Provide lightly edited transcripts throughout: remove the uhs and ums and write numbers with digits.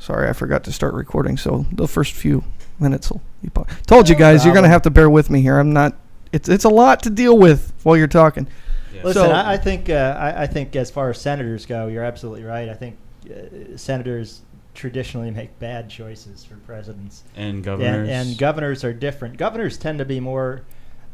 Sorry, I forgot to start recording, so the first few minutes will be... Told you No guys, you're going to problem. have to bear with me here. I'm not... It's a lot to deal with while you're talking. Yeah. Listen, So- I think as far as senators go, you're absolutely right. I think senators traditionally make bad choices for presidents. And governors. And governors are different. Governors tend to be more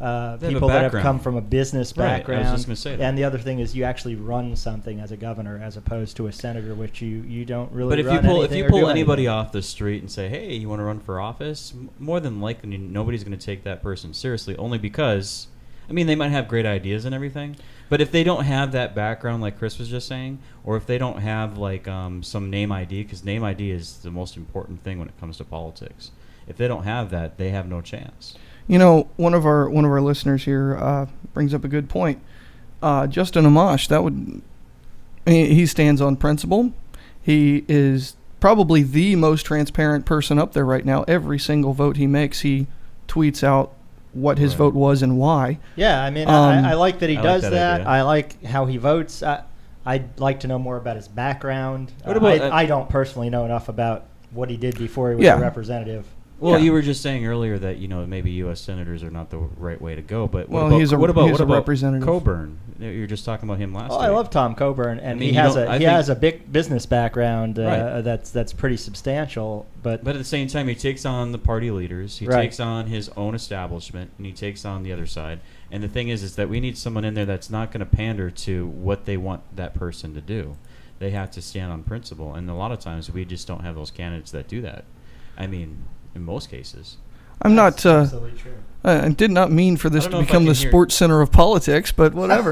a people that have background. come from a business Right, I was background. just gonna say that. And the other thing is you actually run something as a governor as opposed to a senator, which you don't really But if run you pull anything or do anybody anything. off the street and say, "Hey, you want to run for office?" More than likely, nobody's going to take that person seriously. Only because, I mean, they might have great ideas and everything, but if they don't have that background, like Chris was just saying, or if they don't have like some name ID, because name ID is the most important thing when it comes to politics. If they don't have that, they have no chance. You know, one of our listeners here brings up a good point. Justin Amash, he stands on principle. He is probably the most transparent person up there right now. Every single vote he makes, he tweets out what his Right. vote was and why. Yeah, I mean, I like that he I like does that that. idea. I like how he votes. I'd like to know more about his background. What about, I don't personally know enough about what he did before he was Yeah. a representative. Well, Yeah. you were just saying earlier that maybe U.S. senators are not the right way to go. But Well, what about, he's a- what about, he's what a about representative. Coburn? You were just talking about him last Oh, week. I love Tom Coburn, and I mean, he you has don't- I he think- has a big business background Right. that's pretty substantial. But But at the same time, he takes on the party leaders. He Right. takes on his own establishment, and he takes on the other side. And the thing is that we need someone in there that's not going to pander to what they want that person to do. They have to stand on principle, and a lot of times we just don't have those candidates that do that. I mean, in most cases. I'm not... That's absolutely true. I did not mean for this I don't to know if I become the can hear- sports center of politics, but whatever.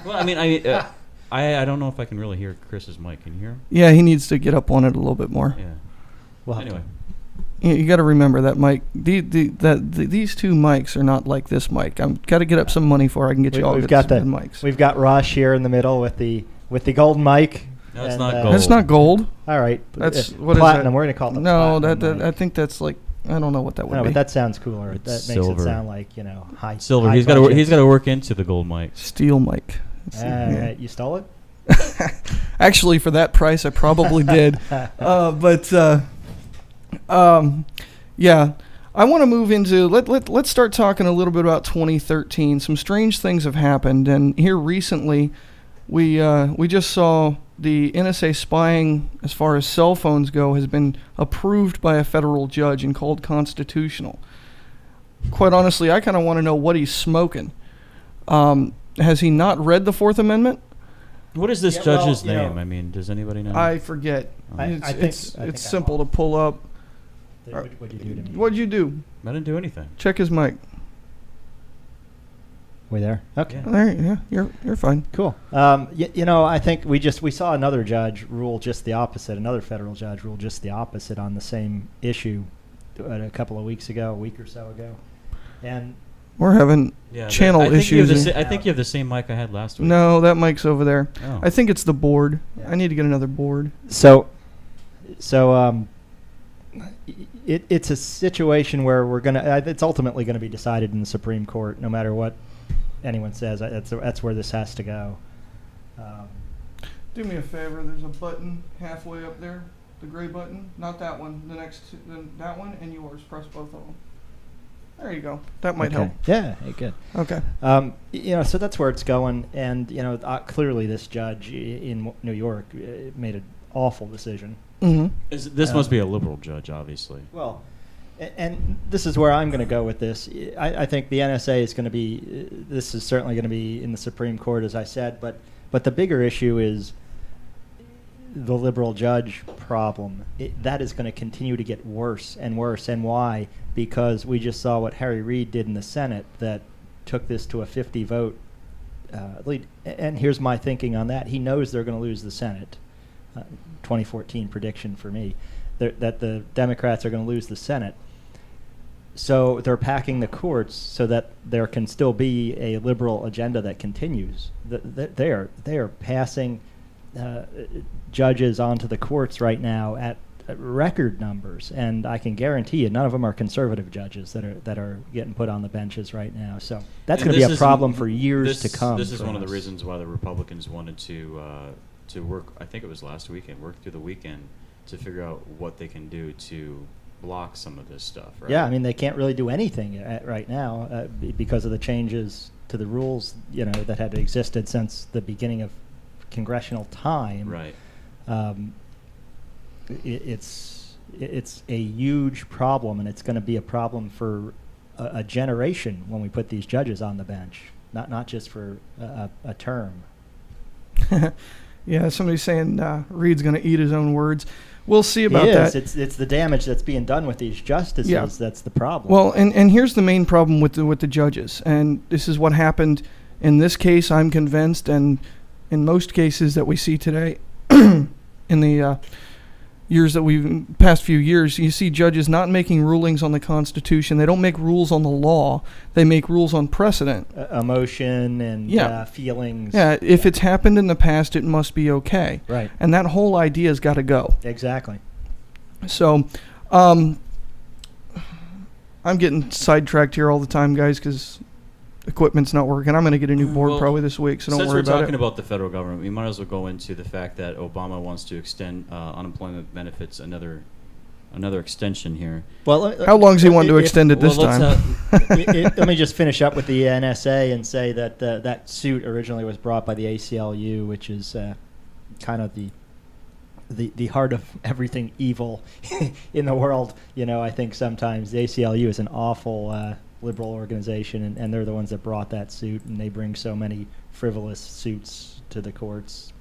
Well, I mean, I don't know if I can really hear Chris's mic. Can you hear him? Yeah, he needs to get up on it a little bit more. Yeah. We'll have Anyway. You got to remember that mic. These two mics are not like this mic. I'm got to get up some money for. I can get you all we've good got the mics. we've got Rosh here in the middle with the golden mic. No, it's and, not gold. That's not gold. All right, That's uh, what is platinum. that? We're gonna call it the No, platinum that I mic. think that's like I don't know what that would No, be. but that sounds cooler. It's That makes silver. it sound like high Silver. high He's got to. budget. He's got to work into the gold mic. Steel mic. Uh, You stole it? Actually, for that price, I probably did. Yeah, I want to move into let's start talking a little bit about 2013. Some strange things have happened, and here recently, we just saw the NSA spying as far as cell phones go has been approved by a federal judge and called constitutional. Quite honestly, I kind of want to know what he's smoking. Has he not read the Fourth Amendment? What is this Yeah, well, judge's you know, name? I mean, does anybody know? I forget. I think- It's I think simple I'm to pull up. What'd you do to me? What'd you do? I didn't do anything. Check his mic. We there? Okay. Yeah. All right, yeah, you're fine. Cool. I think we saw another judge rule just the opposite. Another federal judge rule just the opposite on the same issue a couple of weeks ago, a week or so ago. And We're having Yeah, channel I think you have issues. the I think you have the same mic I had last week. No, that mic's over there. Oh. I think it's the board. Yeah. I need to get another board. so it's a situation where it's ultimately gonna be decided in the Supreme Court, no matter what anyone says. That's where this has to go. Do me a favor. There's a button halfway up there, the gray button. Not that one. The next, that one, and yours. Press both of them. There you go. That might help. Yeah, hey, good. Okay. So that's where it's going, and clearly this judge in New York made an awful decision. Mm-hmm. This must be a liberal judge, obviously. Well, and this is where I'm going to go with this. I think the NSA is going to be. This is certainly going to be in the Supreme Court, as I said, but the bigger issue is the liberal judge problem. That is going to continue to get worse and worse. And why? Because we just saw what Harry Reid did in the Senate that took this to a 50 vote lead. And here's my thinking on that. He knows they're going to lose the Senate. 2014 prediction for me, that the Democrats are going to lose the Senate. So they're packing the courts so that there can still be a liberal agenda that continues. They are passing judges onto the courts right now at record numbers, and I can guarantee you none of them are conservative judges that are getting put on the benches right now. So that's going to be a problem for years to come. This is for one of the us. reasons why the Republicans wanted to work. I think it was last weekend. Work through the weekend to figure out what they can do to block some of this stuff, right? Yeah, I mean, they can't really do anything right now because of the changes to the rules, that had existed since the beginning of congressional time. Right. It's a huge problem, and it's going to be a problem for a generation when we put these judges on the bench, not just for a term. Yeah, somebody's saying Reed's going to eat his own words. We'll see about that. It's the damage that's being done with these justices that's the problem. Well, and here's the main problem with the judges, and this is what happened in this case, I'm convinced, and in most cases that we see today in the past few years, you see judges not making rulings on the Constitution. They don't make rules on the law. They make rules on precedent. Emotion and feelings. Yeah, if it's happened in the past, it must be okay. Right. And that whole idea's got to go. Exactly. So, I'm getting sidetracked here all the time, guys, because equipment's not working. I'm going to get a new board probably this week, so don't worry about it. Since we're talking about the federal government, we might as well go into the fact that Obama wants to extend unemployment benefits another extension here. Well, how long does he want to extend it this time? Let me just finish up with the NSA and say that that suit originally was brought by the ACLU, which is kind of the heart of everything evil in the world. I think sometimes the ACLU is an awful liberal organization, and they're the ones that brought that suit, and they bring so many frivolous suits to the courts.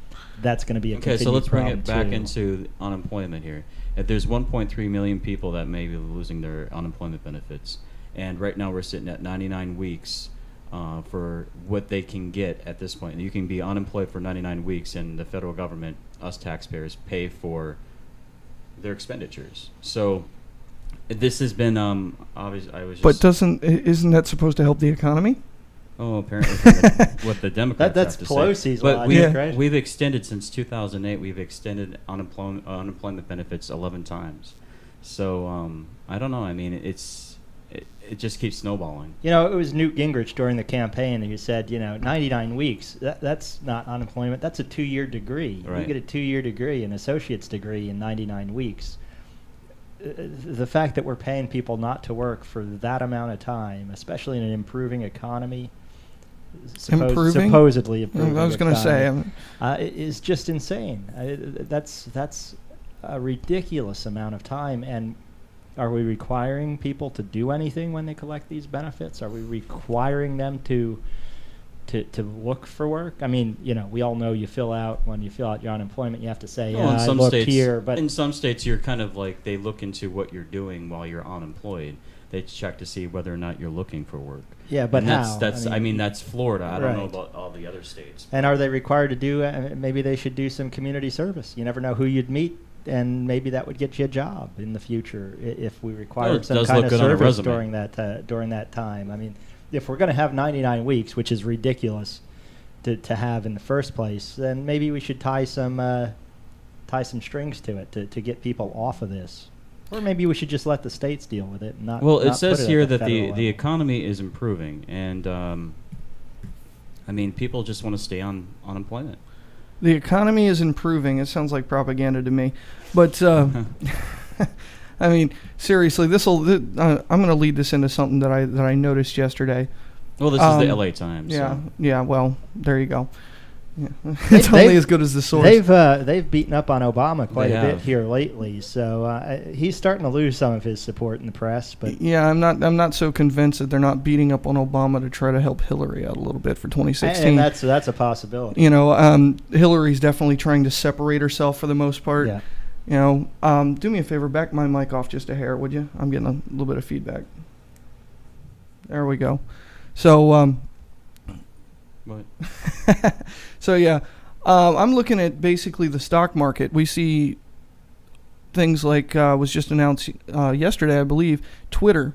That's going to be a okay. So let's bring it back too. into unemployment here. If there's 1.3 million people that may be losing their unemployment benefits, and right now we're sitting at 99 weeks for what they can get at this point. You can be unemployed for 99 weeks, and the federal government, us taxpayers, pay for their expenditures. So this has been obvious. But isn't that supposed to help the economy? Oh, apparently what the Democrats that's have to Pelosi's say. logic, But right? we've extended since 2008. We've extended unemployment benefits 11 times. So I don't know. I mean, it just keeps snowballing. It was Newt Gingrich during the campaign, and he said, 99 weeks. That's not unemployment. That's a 2-year degree. Right. You get a 2-year degree, an associate's degree in 99 weeks. The fact that we're paying people not to work for that amount of time, especially in an improving economy, supposedly improving I was going to say, is just insane. That's a ridiculous amount of time. And are we requiring people to do anything when they collect these benefits? Are we requiring them to look for work? I mean, we all know when you fill out your unemployment, you have to say, I looked here. But in some states, you're kind of like, they look into what you're doing while you're unemployed. They check to see whether or not you're looking for work. Yeah, but how? That's Florida. I don't know about all the other states. And are they required to do? Maybe they should do some community service. You never know who you'd meet, and maybe that would get you a job in the future if we required some kind of service during that time. I mean, if we're going to have 99 weeks, which is ridiculous to have in the first place, then maybe we should tie some strings to it to get people off of this. Or maybe we should just let the states deal with it. It says here that the level. economy is improving, and people just want to stay on unemployment. The economy is improving. It sounds like propaganda to me, but I mean, seriously, I'm going to lead this into something that I noticed yesterday. Well, this is the LA Times. Yeah, so. yeah. Well, there you go. Yeah. It's only as good as the source. They've beaten up on Obama quite a bit have. here lately, so he's starting to lose some of his support in the press. But yeah, I'm not so convinced that they're not beating up on Obama to try to help Hillary out a little bit for 2016. And that's a possibility. Hillary's definitely trying to separate herself for the most part. Yeah. Do me a favor, back my mic off just a hair, would you? I'm getting a little bit of feedback. There we go. So, What? so yeah, I'm looking at basically the stock market. We see things like was just announced yesterday, I believe. Twitter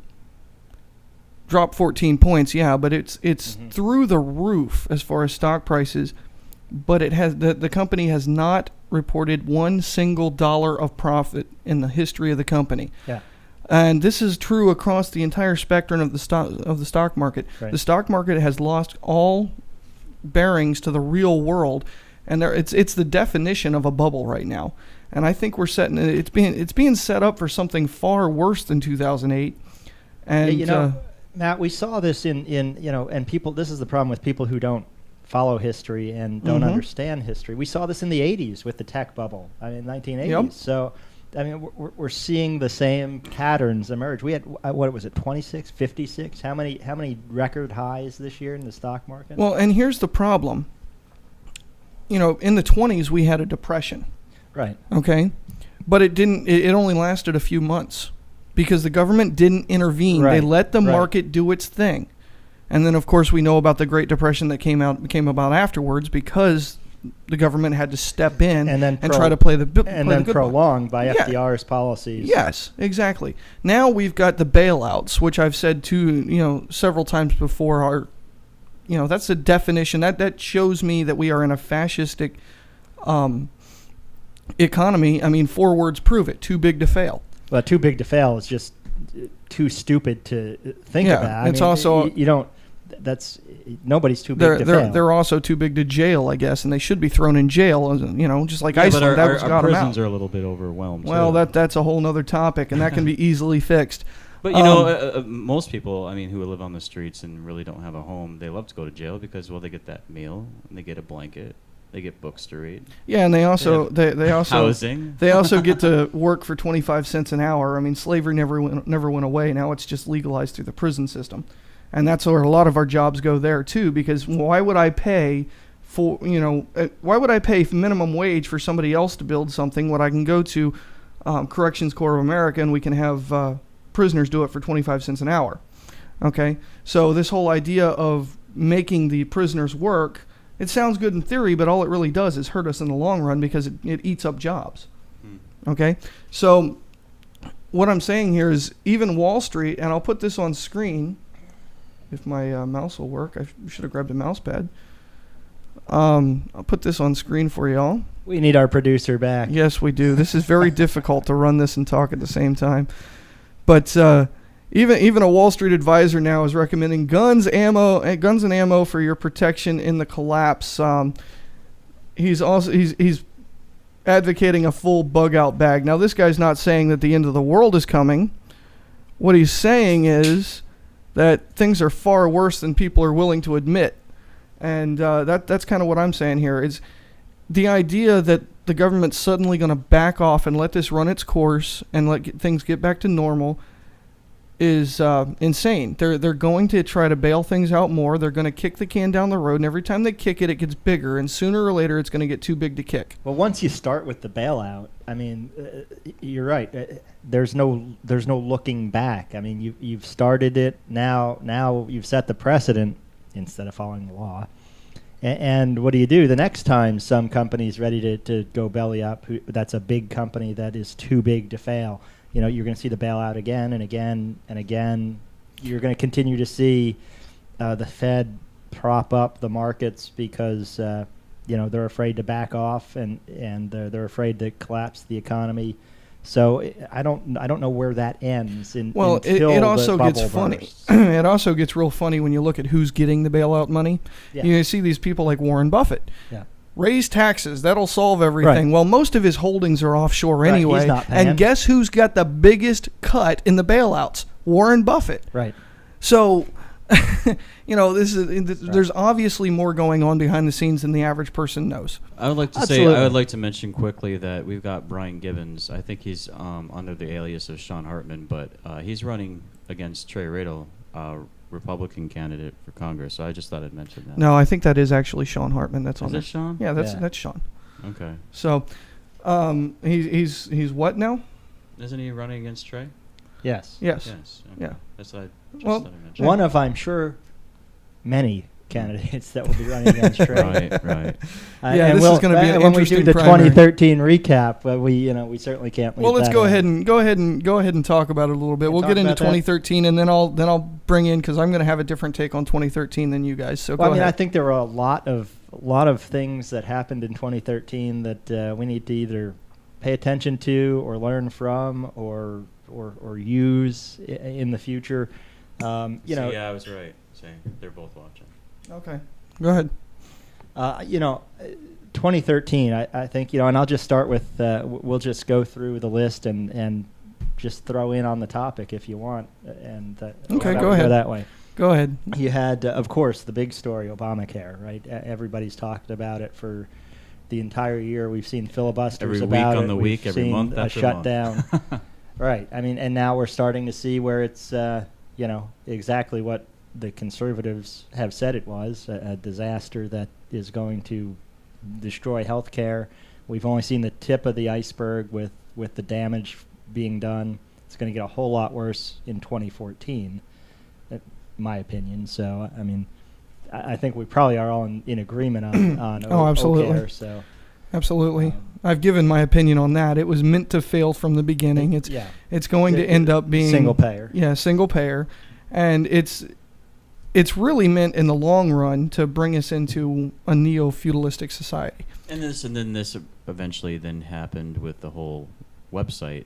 dropped 14 points. Yeah, but it's through the roof as far as stock prices. But it has the company has not reported one single dollar of profit in the history of the company. Yeah. And this is true across the entire spectrum of the stock market. Right. The stock market has lost all bearings to the real world, and it's the definition of a bubble right now. and I think we're setting it's being set up for something far worse than 2008. And you know, Matt, we saw this in and people. This is the problem with people who don't follow history and don't understand history. We saw this in the 80s with the tech bubble. I mean, 1980s. Yep. So, I mean, we're seeing the same patterns emerge. We had what was it, 26, 56? How many record highs this year in the stock market? well, and here's the problem. You know, in the 20s we had a depression. Right. Okay, but it didn't. It only lasted a few months because the government didn't intervene. They Right, let the right. market do its thing, and then of course we know about the Great Depression that came about afterwards because the government had to step in And then try to play the and play then the good ball. prolonged by Yeah. FDR's policies. Yes, exactly. Now we've got the bailouts, which I've said several times before. Are that's a definition that shows me that we are in a fascistic economy. I mean, 4 words prove it: too big to fail. Well, too big to fail is just too stupid to think Yeah, about. it's also- you don't. That's nobody's too big to fail. They're also too big to jail, I guess, and they should be thrown in jail. Just like Yeah, but Iceland. That was our got 'em prisons out. are a little bit overwhelmed. Well, too. that's a whole nother topic, and that can be easily fixed. But most people, I mean, who live on the streets and really don't have a home, they love to go to jail because, well, they get that meal, and they get a blanket, they get books to read, Yeah, and they also they also housing. they also get to work for 25 cents an hour. I mean, slavery never went away. Now it's just legalized through the prison system, and that's where a lot of our jobs go there too. Because why would I pay minimum wage for somebody else to build something when I can go to Corrections Corps of America and we can have prisoners do it for 25 cents an hour? Okay, so this whole idea of making the prisoners work, it sounds good in theory, but all it really does is hurt us in the long run because it eats up jobs. Okay, so what I'm saying here is even Wall Street, and I'll put this on screen if my mouse will work. I should have grabbed a mouse pad. I'll put this on screen for y'all. We need our producer back. Yes, we do. This is very difficult to run this and talk at the same time. But even a Wall Street advisor now is recommending guns and ammo for your protection in the collapse. He's advocating a full bug out bag. Now, this guy's not saying that the end of the world is coming. What he's saying is that things are far worse than people are willing to admit. And that's kind of what I'm saying here. Is the idea that the government's suddenly going to back off and let this run its course and let things get back to normal is insane. They're going to try to bail things out more. They're going to kick the can down the road, and every time they kick it, it gets bigger, and sooner or later it's going to get too big to kick. Well, once you start with the bailout, I mean, you're right. There's no looking back. I mean, you've started it. Now you've set the precedent instead of following the law. And what do you do the next time some company's ready to go belly up? That's a big company that is too big to fail. You're going to see the bailout again and again and again. You're going to continue to see the Fed prop up the markets because they're afraid to back off and they're afraid to collapse the economy. So I don't know where that ends. Well, until it the also gets bubble funny. bursts. It also gets real funny when you look at who's getting the bailout money. Yeah. You see these people like Warren Buffett. Yeah. Raise taxes, that'll solve everything. Right. Well, most of his holdings are offshore Right, he's anyway. not paying. And guess who's got the biggest cut in the bailouts? Warren Buffett. Right. So, there's obviously more going on behind the scenes than the average person knows. I would like to Absolutely. I would like to mention quickly that we've got Brian Gibbons. I think he's under the alias of Sean Hartman, but he's running against Trey Radel, Republican candidate for Congress. So I just thought I'd mention that. No, I think that is actually Sean Hartman. That's on Is there. that Sean? Yeah, that's Yeah. Sean. Okay. So, he's what now? Isn't he running against Trey? Yes. Yes. Yes. Okay. Yeah. That's what I just Well, thought I'd mention. One of, I'm sure, many candidates that will be running against Trey. Right. Right. Yeah, this is gonna be an when we interesting do the primary. 2013 recap. We certainly can't. Well, leave let's that go out. ahead and talk about it a little bit. Can We'll talk get into about that? 2013, and then I'll bring in because I'm going to have a different take on 2013 than you guys. So Well, go I ahead. think there were a lot of things that happened in 2013 that we need to either pay attention to or learn from or use in the future. Yeah, I was right. Saying they're both watching. Okay, go ahead. 2013, I think, and I'll just start with, we'll just go through the list and just throw in on the topic if you want. And Okay, go go ahead. that way. Go ahead. You had, of course, the big story, Obamacare, right? Everybody's talked about it for the entire year. We've seen filibusters Every week about it. on the We've week, every seen month a after shutdown. month. Right. I mean, and now we're starting to see where it's, exactly what the conservatives have said it was, a disaster that is going to destroy health care. We've only seen the tip of the iceberg with the damage being done. It's going to get a whole lot worse in 2014, in my opinion. So, I mean, I think we probably are all in agreement on Oh, absolutely. OCare, so. Absolutely. Um, I've given my opinion on that. It was meant to fail from the beginning. It's going to end up being single payer. Yeah, single payer, and it's really meant in the long run to bring us into a neo-feudalistic society. And then this eventually then happened with the whole website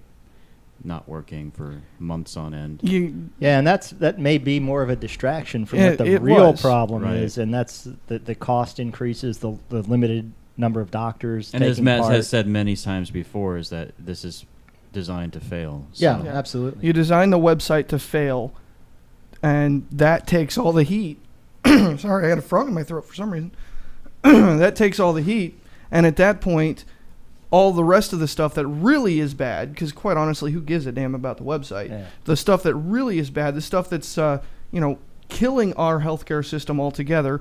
not working for months on end. Yeah, and that may be more of a distraction from It- what the it real was. problem Right. is, and that's the cost increases, the limited number of doctors And as taking Matt part. has said many times before, is that this is designed to fail. Yeah, So- absolutely. You design the website to fail, and that takes all the heat. Sorry, I had a frog in my throat for some reason. That takes all the heat, and at that point, all the rest of the stuff that really is bad, because quite honestly, who gives a damn about the website? Yeah. The stuff that really is bad, the stuff that's killing our healthcare system altogether,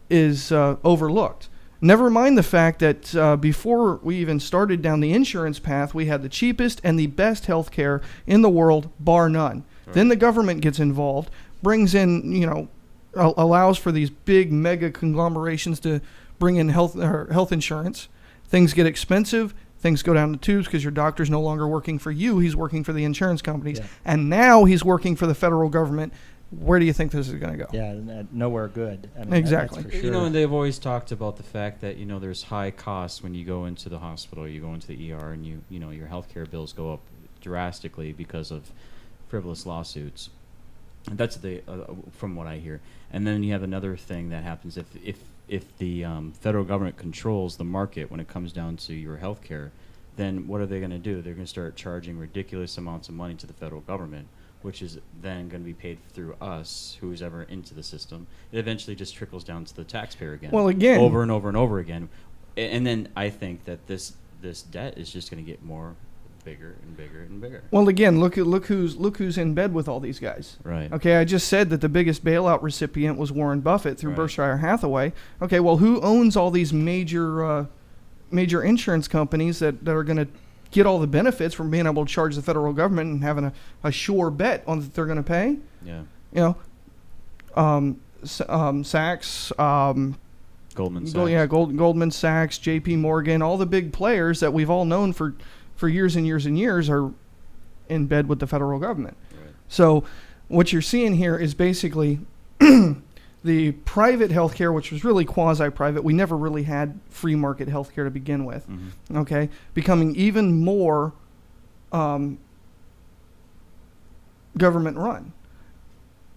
is overlooked. Never mind the fact that before we even started down the insurance path, we had the cheapest and the best healthcare in the world, bar none. Right. Then the government gets involved, brings in, allows for these big mega conglomerations to bring in health insurance. Things get expensive. Things go down the tubes because your doctor's no longer working for you. He's working for the insurance companies. Yeah. And now he's working for the federal government. Where do you think this is going to go? Yeah, nowhere good. I mean, Exactly. That's for sure. And they've always talked about the fact that, there's high costs when you go into the hospital, you go into the ER, and your healthcare bills go up drastically because of frivolous lawsuits. And that's from what I hear. And then you have another thing that happens if the federal government controls the market when it comes down to your healthcare, then what are they going to do? They're going to start charging ridiculous amounts of money to the federal government, which is then going to be paid through us, who's ever into the system. It eventually just trickles down to the taxpayer again. Well, again- over and over and over again. And then I think that this debt is just going to get bigger and bigger and bigger. Well, again, look who's in bed with all these guys. Right. Okay, I just said that the biggest bailout recipient was Warren Buffett through Right. Berkshire Hathaway. Okay, well, who owns all these major insurance companies that are going to get all the benefits from being able to charge the federal government and having a sure bet on that they're going to pay? Yeah. Sachs, Goldman Sachs. Goldman Sachs, J.P. Morgan, all the big players that we've all known for years and years and years are in bed with the federal government. Right. So what you're seeing here is basically the private healthcare, which was really quasi-private. We never really had free market healthcare to begin with. Mm-hmm. Okay, becoming even more government run,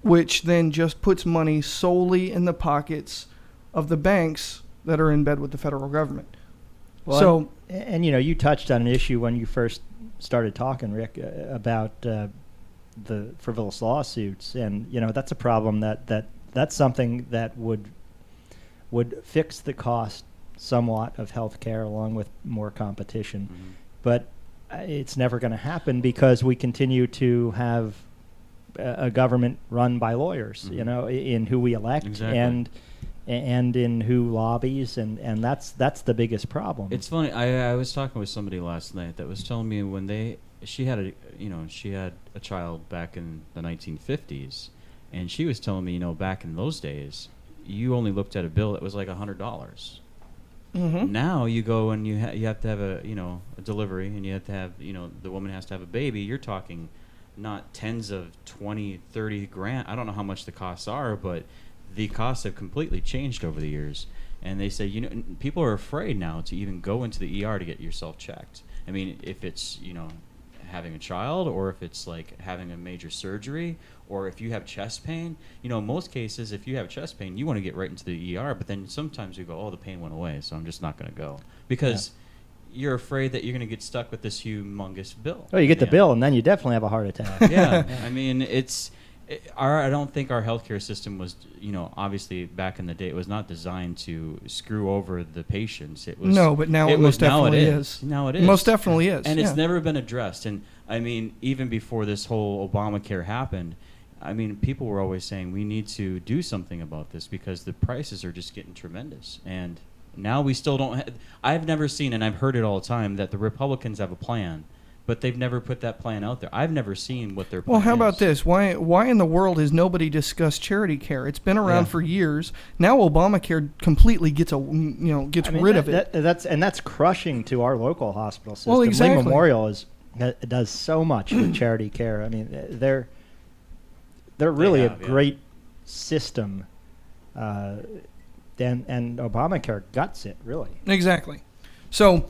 which then just puts money solely in the pockets of the banks that are in bed with the federal government. Well, So and you touched on an issue when you first started talking, Rick, about the frivolous lawsuits, and that's a problem that's something that would fix the cost somewhat of healthcare along with more competition, Mm-hmm. but it's never going to happen because we continue to have a government run by lawyers, Mhm. in who we elect Exactly. and in who lobbies, and that's the biggest problem. It's funny. I was talking with somebody last night that was telling me when she had a child back in the 1950s, and she was telling me, back in those days, you only looked at a bill that was like $100. mhm. Now you go and you have to have a delivery, and you have to have the woman has to have a baby. You're talking not tens of 20, 30 grand. I don't know how much the costs are, but the costs have completely changed over the years. And they say, people are afraid now to even go into the ER to get yourself checked. I mean, if it's, having a child, or if it's like having a major surgery, or if you have chest pain. You know, in most cases, if you have chest pain, you want to get right into the ER, but then sometimes you go, oh, the pain went away, so I'm just not going to go. Because you're afraid that you're going to get stuck with this humongous bill. Oh, you get the bill, and then you definitely have a heart attack. Yeah, I mean, I don't think our healthcare system was, you know, obviously back in the day, it was not designed to screw over the patients. It was No, but now it most definitely is. Now it is. Most definitely is. And yeah. it's never been addressed. And I mean, even before this whole Obamacare happened, I mean, people were always saying we need to do something about this because the prices are just getting tremendous. And now we still don't. I've never seen, and I've heard it all the time, that the Republicans have a plan, but they've never put that plan out there. I've never seen what their plan Well, how is. about this? Why in the world has nobody discussed charity care? It's been around Yeah. for years. Now Obamacare completely gets rid of it. That's crushing to our local hospital system. Well, exactly. Lee Memorial does so much with charity care. I mean, they're really have, a yeah. great system, and Obamacare guts it really. Exactly. So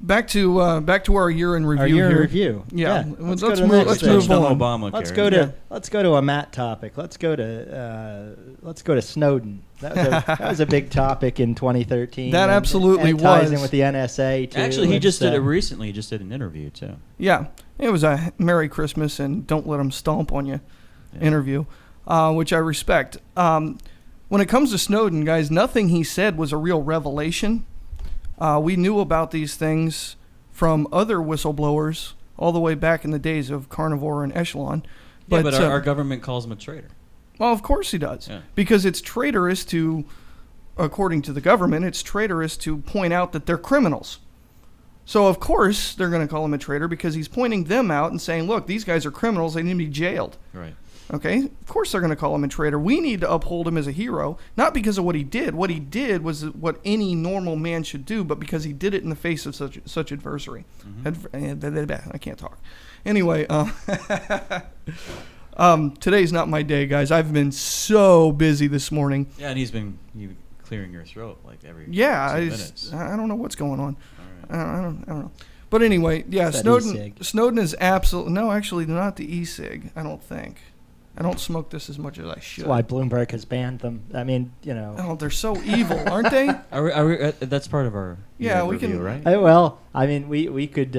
back to our year in review. Our year in here. review. Yeah. Let's Let's go to the move- next let's thing. move on. Obamacare. Let's go to a Matt topic. Let's go to Snowden. That was a big topic in 2013. That absolutely and it ties was. in with the NSA too. Actually, he It's, just did it recently. He just did an interview, too. Yeah, it was a Merry Christmas and don't let them stomp on you interview, which I respect. When it comes to Snowden, guys, nothing he said was a real revelation. We knew about these things from other whistleblowers all the way back in the days of Carnivore and Echelon. Yeah, but our government calls him a traitor. Well, of course he does. Yeah. Because it's traitorous to, according to the government, it's traitorous to point out that they're criminals. So, of course, they're going to call him a traitor because he's pointing them out and saying, look, these guys are criminals. They need to be jailed. Right. Okay? Of course they're going to call him a traitor. We need to uphold him as a hero, not because of what he did. What he did was what any normal man should do, but because he did it in the face of such adversity. I can't talk. Anyway, today's not my day, guys. I've been so busy this morning. Yeah, and he's been clearing your throat like every 2 Yeah, minutes. I don't know what's going on. All right. I don't know. But anyway, yeah, It's that Snowden. e-cig. Snowden is absolutely no, actually, not the e-cig. I don't think. I don't smoke this as much as I should. That's why Bloomberg has banned them. I mean, you know. Oh, they're so evil, aren't they? Are we, that's part of our Yeah, year we review, can- right? Well, I mean, we could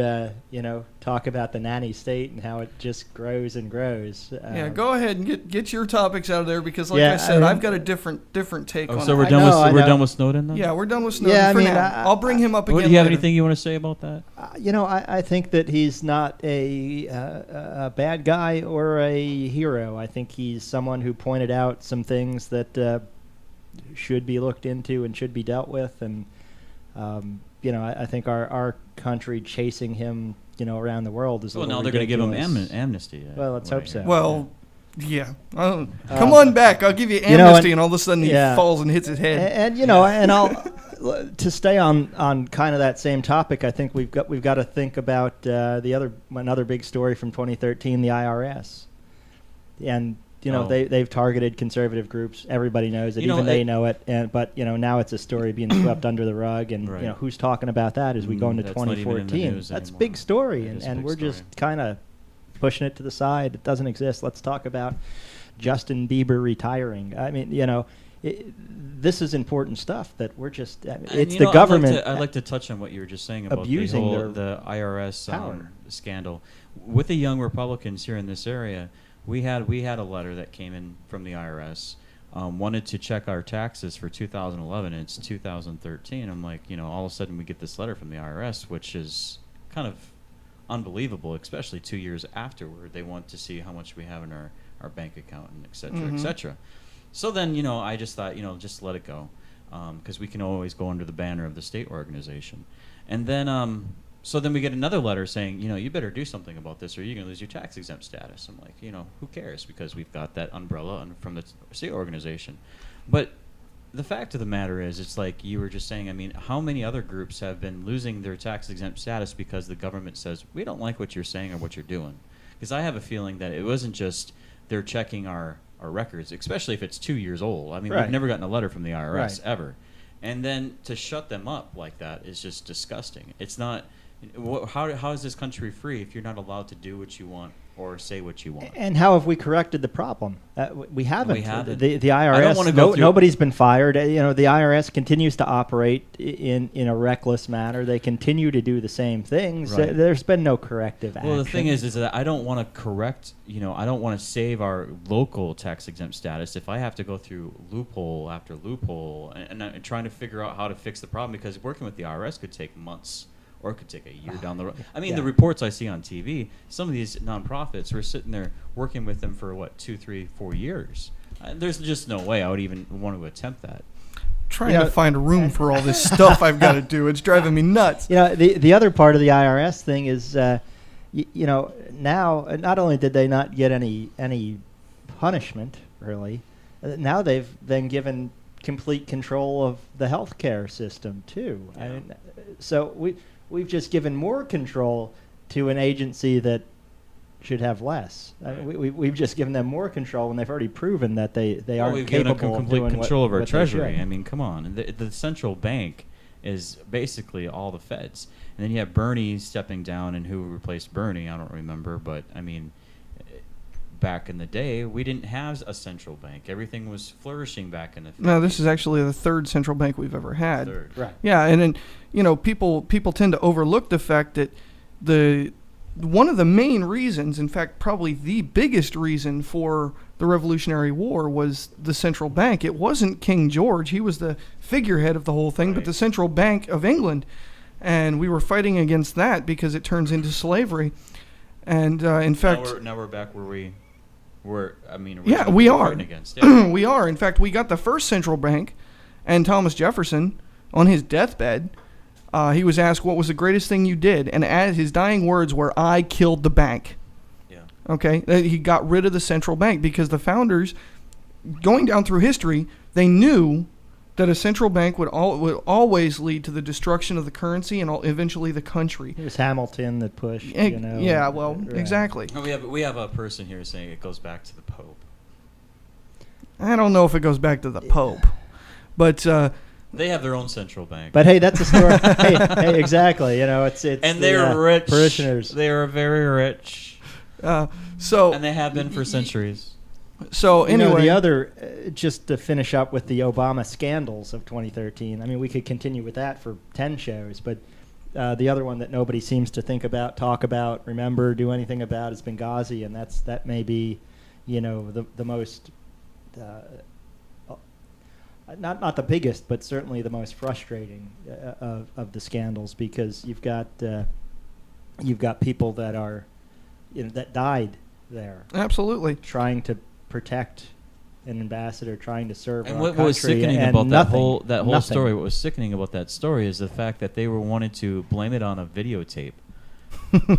talk about the nanny state and how it just grows and grows. Yeah, go ahead and get your topics out of there because, like Yeah, I said, I mean- I've got a different take on so it. we're I done know, I with we're know. done with Snowden then? Yeah, we're done with Snowden Yeah, I for mean, now. I'll bring him up again. Do you have later. anything you want to say about that? I think that he's not a bad guy or a hero. I think he's someone who pointed out some things that should be looked into and should be dealt with. And, I think our country chasing him, around the world is a Well, little now they're going to give him ridiculous. amnesty. Well, let's hope so. Well, yeah. Come on back. I'll give you You know, amnesty, and- and all of a sudden he yeah. falls and hits his head. And I'll to stay on kind of that same topic. I think we've got to think about another big story from 2013, the IRS, and they've targeted conservative groups. Everybody knows it, even they know it. But now it's a story being swept under the rug, and Right. Who's talking about that as we go into That's not even in the 2014? news That's a anymore. big story, It is a and big we're story. just kind of pushing it to the side. It doesn't exist. Let's talk about Justin Bieber retiring. I mean, this is important stuff that we're just. It's the government. I'd like to touch on what you were just saying about abusing the IRS power. scandal with the young Republicans here in this area. We had a letter that came in from the IRS. Wanted to check our taxes for 2011, and it's 2013. I'm like, all of a sudden we get this letter from the IRS, which is kind of unbelievable, especially 2 years afterward. They want to see how much we have in our bank account and et cetera, et cetera. So then, I just thought, just let it go, because we can always go under the banner of the state organization. And then, so then we get another letter saying, you better do something about this or you're going to lose your tax exempt status. I'm like, who cares? Because we've got that umbrella from the state organization. But the fact of the matter is, it's like you were just saying, I mean, how many other groups have been losing their tax exempt status because the government says, we don't like what you're saying or what you're doing? Because I have a feeling that it wasn't just they're checking our records, especially if it's 2 years old. I mean, Right. we've never gotten a letter from the IRS Right. ever. And then to shut them up like that is just disgusting. It's not, How is this country free if you're not allowed to do what you want or say what you want? And how have we corrected the problem? We haven't. We haven't. The I don't wanna IRS. go through- Nobody's been fired. The IRS continues to operate in a reckless manner. They continue to do the same things. Right. There's been no corrective action. Well, the thing is that I don't want to correct. I don't want to save our local tax exempt status if I have to go through loophole after loophole and trying to figure out how to fix the problem, because working with the IRS could take months. Or it could take a year down the road. I mean, Yeah. the reports I see on TV, some of these nonprofits were sitting there working with them for, 2, 3, 4 years. There's just no way I would even want to attempt that. Trying You to know, find a room for all this stuff I've got to do. It's driving me nuts. The other part of the IRS thing is, now not only did they not get any punishment really, now they've been given complete control of the healthcare system too. Yeah. I mean, so we've just given more control to an agency that should have less. We've just given them more control when they've already proven that they aren't We've given capable them of complete doing control of our what they treasury. should. I mean, come on. The central bank is basically all the feds. And then you have Bernie stepping down, and who replaced Bernie, I don't remember. But, I mean, back in the day, we didn't have a central bank. Everything was flourishing back in the 50s. No, this is actually the third central bank we've ever had. Third. Right. Yeah, and then people tend to overlook the fact that one of the main reasons, in fact, probably the biggest reason for the Revolutionary War was the central bank. It wasn't King George; he was the figurehead of the whole thing, but Right. the Central Bank of England, and we were fighting against that because it turns into slavery. And in fact, Now we're back where we were. I mean, yeah, originally we were are. fighting against. Yeah. We are. In fact, we got the first central bank, and Thomas Jefferson, on his deathbed, he was asked what was the greatest thing you did, and his dying words were, "I killed the bank." Yeah. Okay, he got rid of the central bank because the founders, going down through history, they knew that a central bank would always lead to the destruction of the currency and eventually the country. It was Hamilton that pushed. Yeah, well, right. exactly. Oh, we have a person here saying it goes back to the Pope. I don't know if it goes back to the Pope, but They have their own central bank. But hey, that's a story. hey, exactly. It's and the, they're rich parishioners. They are very rich, so and they have been for centuries. So anyway, the other, just to finish up with the Obama scandals of 2013. I mean, we could continue with that for 10 shows, but the other one that nobody seems to think about, talk about, remember, do anything about is Benghazi, and that may be, the most, not the biggest, but certainly the most frustrating of the scandals, because you've got people that are, that died there, absolutely. trying to protect an ambassador, trying to serve And our what was country, sickening and about nothing, that whole nothing. story, what was sickening about that story is the fact that they wanted to blame it on a videotape.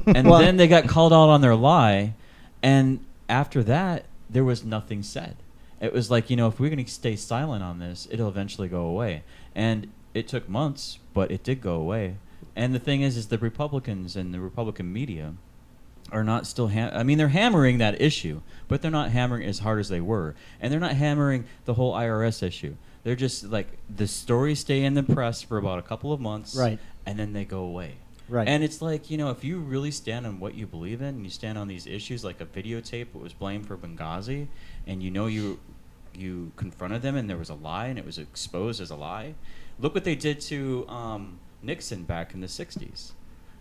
And Well- then they got called out on their lie, and after that, there was nothing said. It was like, if we're going to stay silent on this, it'll eventually go away. And it took months, but it did go away. And the thing is the Republicans and the Republican media are not still they're hammering that issue, but they're not hammering as hard as they were. And they're not hammering the whole IRS issue. They're just like, the stories stay in the press for about a couple of months, Right. and then they go away. Right. And it's like, if you really stand on what you believe in, and you stand on these issues, like a videotape that was blamed for Benghazi, and you confronted them, and there was a lie, and it was exposed as a lie. Look what they did to Nixon back in the 60s.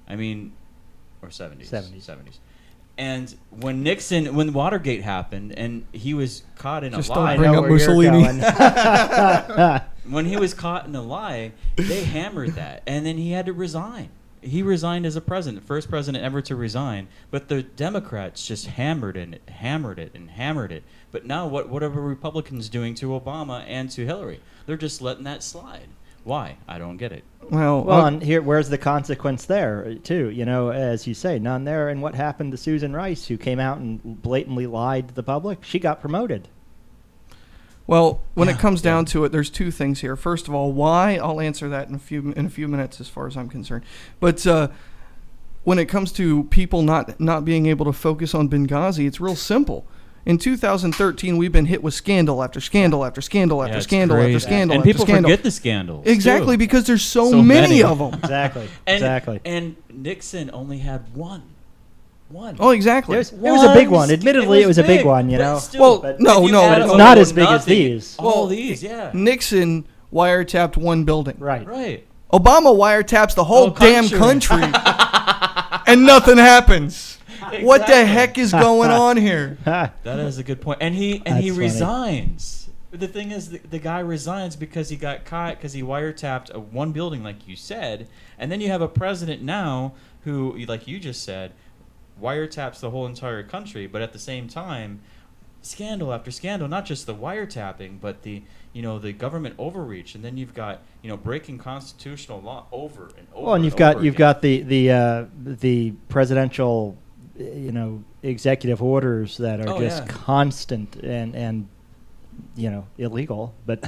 I mean, or 70s. 70s. And when Watergate happened, and he was caught in Just a don't lie. bring up where you're Mussolini. going. When he was caught in a lie, they hammered that, and then he had to resign. He resigned as a president, the first president ever to resign. But the Democrats just hammered it. But now what are Republicans doing to Obama and to Hillary? They're just letting that slide. Why? I don't get it. Well, And where's the consequence there, too? As you say, none there. And what happened to Susan Rice, who came out and blatantly lied to the public? She got promoted. Well, when it Yeah, comes down yeah. to it, there's two things here. First of all, why? I'll answer that in a few minutes, as far as I'm concerned. But when it comes to people not being able to focus on Benghazi, it's real simple. In 2013, we've been hit with scandal after scandal after scandal Yeah, after it's scandal after crazy. scandal and after people scandal. forget the scandals. Exactly, too. because there's so, So many many. of them. Exactly. And, exactly. And Nixon only had one. Oh, exactly. It was a big one. Admittedly, it was a big big, one, you but know. still, Well, but no, if you no, add it's up not all as big as nothing, these. All Well, these, yeah. Nixon wiretapped one building. Right. Right. Obama wiretaps the whole Whole damn country. country, and nothing happens. What the Exactly. heck is going on here? That is a good point. And he That's funny. resigns. But the thing is, the guy resigns because he got caught because he wiretapped one building, like you said. And then you have a president now who, like you just said, wiretaps the whole entire country. But at the same time, scandal after scandal, not just the wiretapping, but the government overreach. And then you've got breaking constitutional law over and over. Well, and you've got the presidential, executive orders that are just constant and illegal, but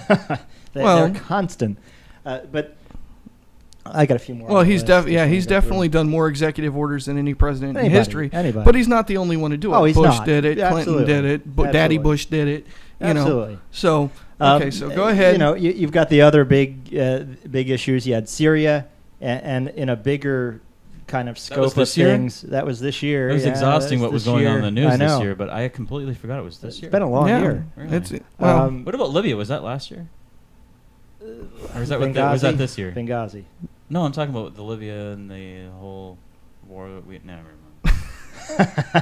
they're constant. But I got a few more. Well, on the he's list. he's definitely done more executive orders than any president in Anybody, history. anybody. But he's not the only one to do it. Oh, he's Bush not. did it. Yeah, Clinton absolutely. did it. Daddy Absolutely. Bush did it. Absolutely. So okay, so go ahead. You've got the other big issues. You had Syria, and in a bigger kind of scope of this year? things. That was this year. It was yeah, exhausting that what was this going on year. in the news I this know. year, but I completely forgot it was this It's year. been a long yeah, year. Really? it's well. What about Libya? Was that last year? Or was that was that this year? Benghazi. No, I'm talking about the Libya and the whole war that we never mind.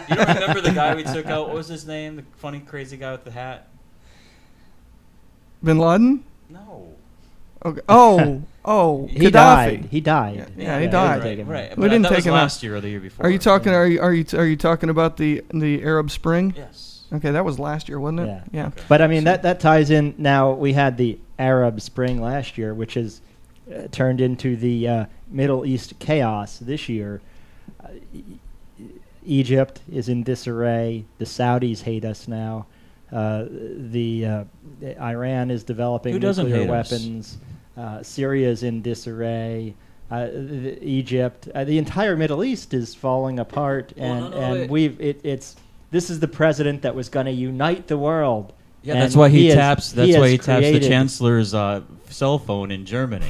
You don't remember the guy we took out? What was his name? The funny, crazy guy with the hat? Bin Laden. No. Okay. Oh, He Gaddafi. died. He died. Yeah, he died. Right. We But didn't that take was him out. last year or the year before. Are you talking? Are you talking about the Arab Spring? Yes. Okay, that was last year, wasn't it? Yeah. Okay. But I mean that ties in. Now we had the Arab Spring last year, which has turned into the Middle East chaos this year. Egypt is in disarray. The Saudis hate us now. Iran is developing Who doesn't nuclear hate us? weapons. Syria is in disarray. Egypt, the entire Middle East is falling apart, this is the president that was going to unite the world. Yeah, And that's why he has- taps. That's has why he taps the created- chancellor's cell phone in Germany,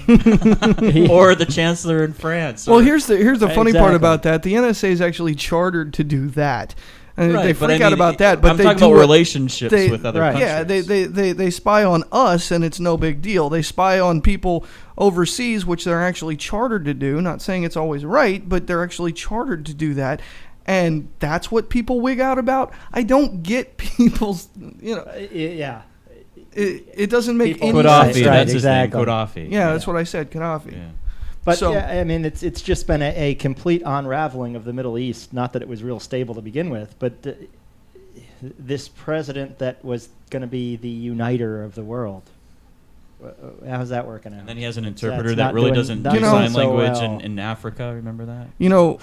or the chancellor in France. Well, or- here's the funny part Exactly. about that. The NSA is actually chartered to do that. And Right, they but I freak out mean, about that, but I'm they talking do about it- relationships they- with other right. countries. Yeah, they spy on us, and it's no big deal. They spy on people overseas, which they're actually chartered to do. Not saying it's always right, but they're actually chartered to do that. And that's what people wig out about. I don't get people's, Yeah. it doesn't make People- any Gaddafi, sense. Right, that's his exactly. name. Gaddafi. Yeah, that's what I said, Gaddafi. Yeah. But So- yeah, I mean, it's just been a complete unraveling of the Middle East. Not that it was real stable to begin with, but this president that was going to be the uniter of the world. How's that working out? And then he has an That's interpreter not that really doing- doesn't not do doing sign so language well. in Africa. Remember that? You know,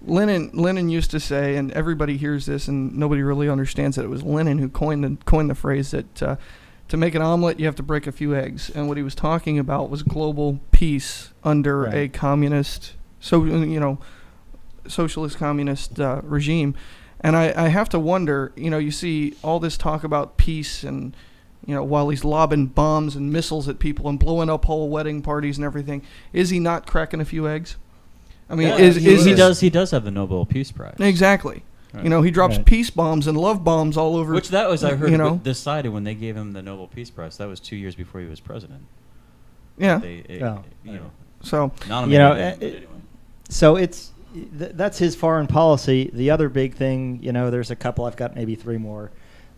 Lenin used to say, and everybody hears this, and nobody really understands that it was Lenin who coined the phrase that to make an omelet you have to break a few eggs. And what he was talking about was global peace under a Right. communist, socialist communist regime. And I have to wonder, you see all this talk about peace and. While he's lobbing bombs and missiles at people and blowing up whole wedding parties and everything, is he not cracking a few eggs? I mean, Yeah, is he this- does have the Nobel Peace Prize. Exactly. Right. He drops Right. peace bombs and love bombs all over. Which that was I heard you know? decided when they gave him the Nobel Peace Prize. That was 2 years before he was president. Yeah. Oh. So Not You know, anyway. So that's his foreign policy. The other big thing, there's a couple. I've got maybe three more.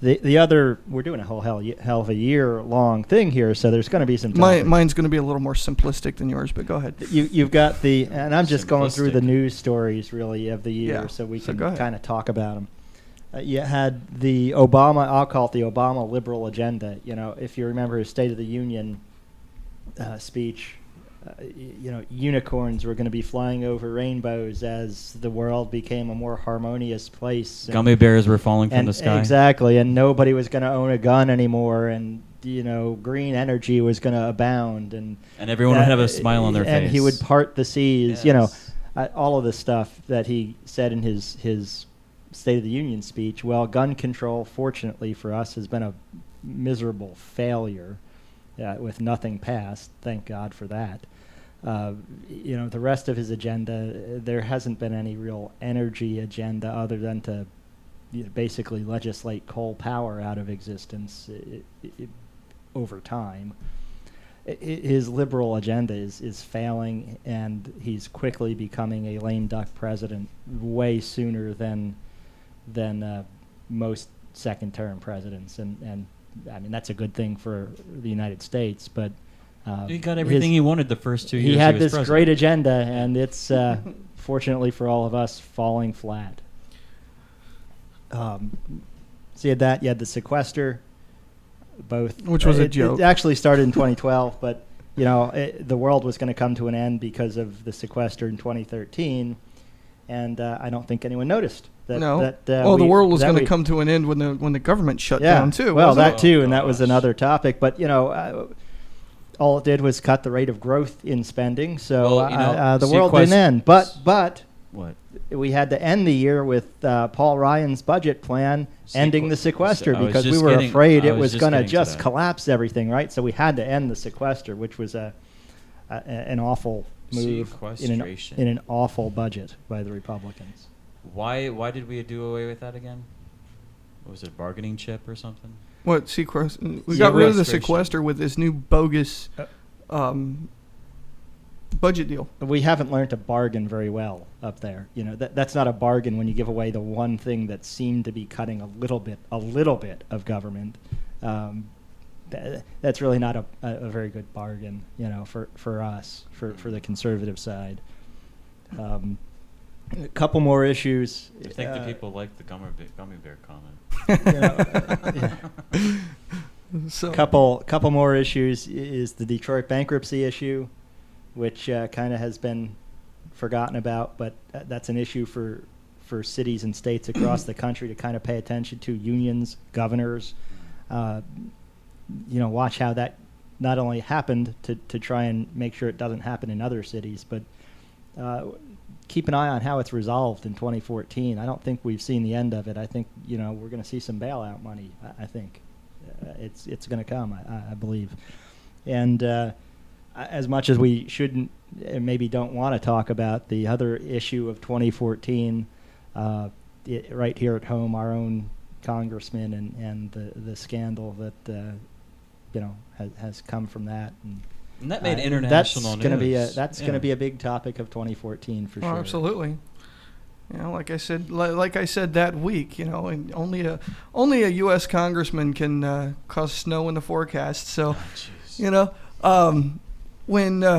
The other, we're doing a whole hell of a year-long thing here, so there's going to be some topics. mine's going to be a little more simplistic than yours, but go ahead. You've got and I'm just going through the Simplistic. news stories really of the year, Yeah, so we so can go ahead. kind of talk about them. You had the Obama, I'll call it the Obama liberal agenda. If you remember his State of the Union speech, unicorns were going to be flying over rainbows as the world became a more harmonious place. and- Gummy bears were falling from and the sky. Exactly, and nobody was going to own a gun anymore, and green energy was going to abound, and And everyone would have a smile on their face. and he would part the seas. Yes. All of the stuff that he said in his State of the Union speech, well, gun control, fortunately for us, has been a miserable failure with nothing passed. Thank God for that. The rest of his agenda, there hasn't been any real energy agenda other than to basically legislate coal power out of existence over time. His liberal agenda is failing, and he's quickly becoming a lame duck president way sooner than most second-term presidents, and I mean that's a good thing for the United States. But he got everything he wanted the first 2 years. He had was this president. great agenda, and it's fortunately for all of us falling flat. So you had that. You had the sequester. Both, Which was a joke. It actually started in 2012, but the world was going to come to an end because of the sequester in 2013, and I don't think anyone noticed that. No. The world was going to come to an end when the government shut down too. Well, wasn't that it? too, and that was another topic. But all it did was cut the rate of growth in spending, so the world didn't end. But what? We had to end the year with Paul Ryan's budget plan ending the sequester because we were afraid it was going to just collapse everything, right? So we had to end the sequester, which was an awful move in an awful budget by the Republicans. Why did we do away with that again? What was it, bargaining chip or something? What sequester? We got rid of the sequester with this new bogus budget deal. We haven't learned to bargain very well up there. That's not a bargain when you give away the one thing that seemed to be cutting a little bit of government. That's really not a very good bargain, for us, for the conservative side. A couple more issues. I think the people like the gummy bear comment. So Couple more issues is the Detroit bankruptcy issue, which kind of has been forgotten about, but that's an issue for cities and states across the country to kind of pay attention to. Unions, governors, watch how that not only happened to try and make sure it doesn't happen in other cities, but keep an eye on how it's resolved in 2014. I don't think we've seen the end of it. I think we're going to see some bailout money. I think it's going to come. I believe, and as much as we shouldn't, maybe don't want to talk about the other issue of 2014, right here at home, our own congressman and the scandal that has come from that, and that made international news. That's going to be a big topic of 2014 for sure. Absolutely. Like I said that week, and only a U.S. congressman can cause snow in the forecast. So, when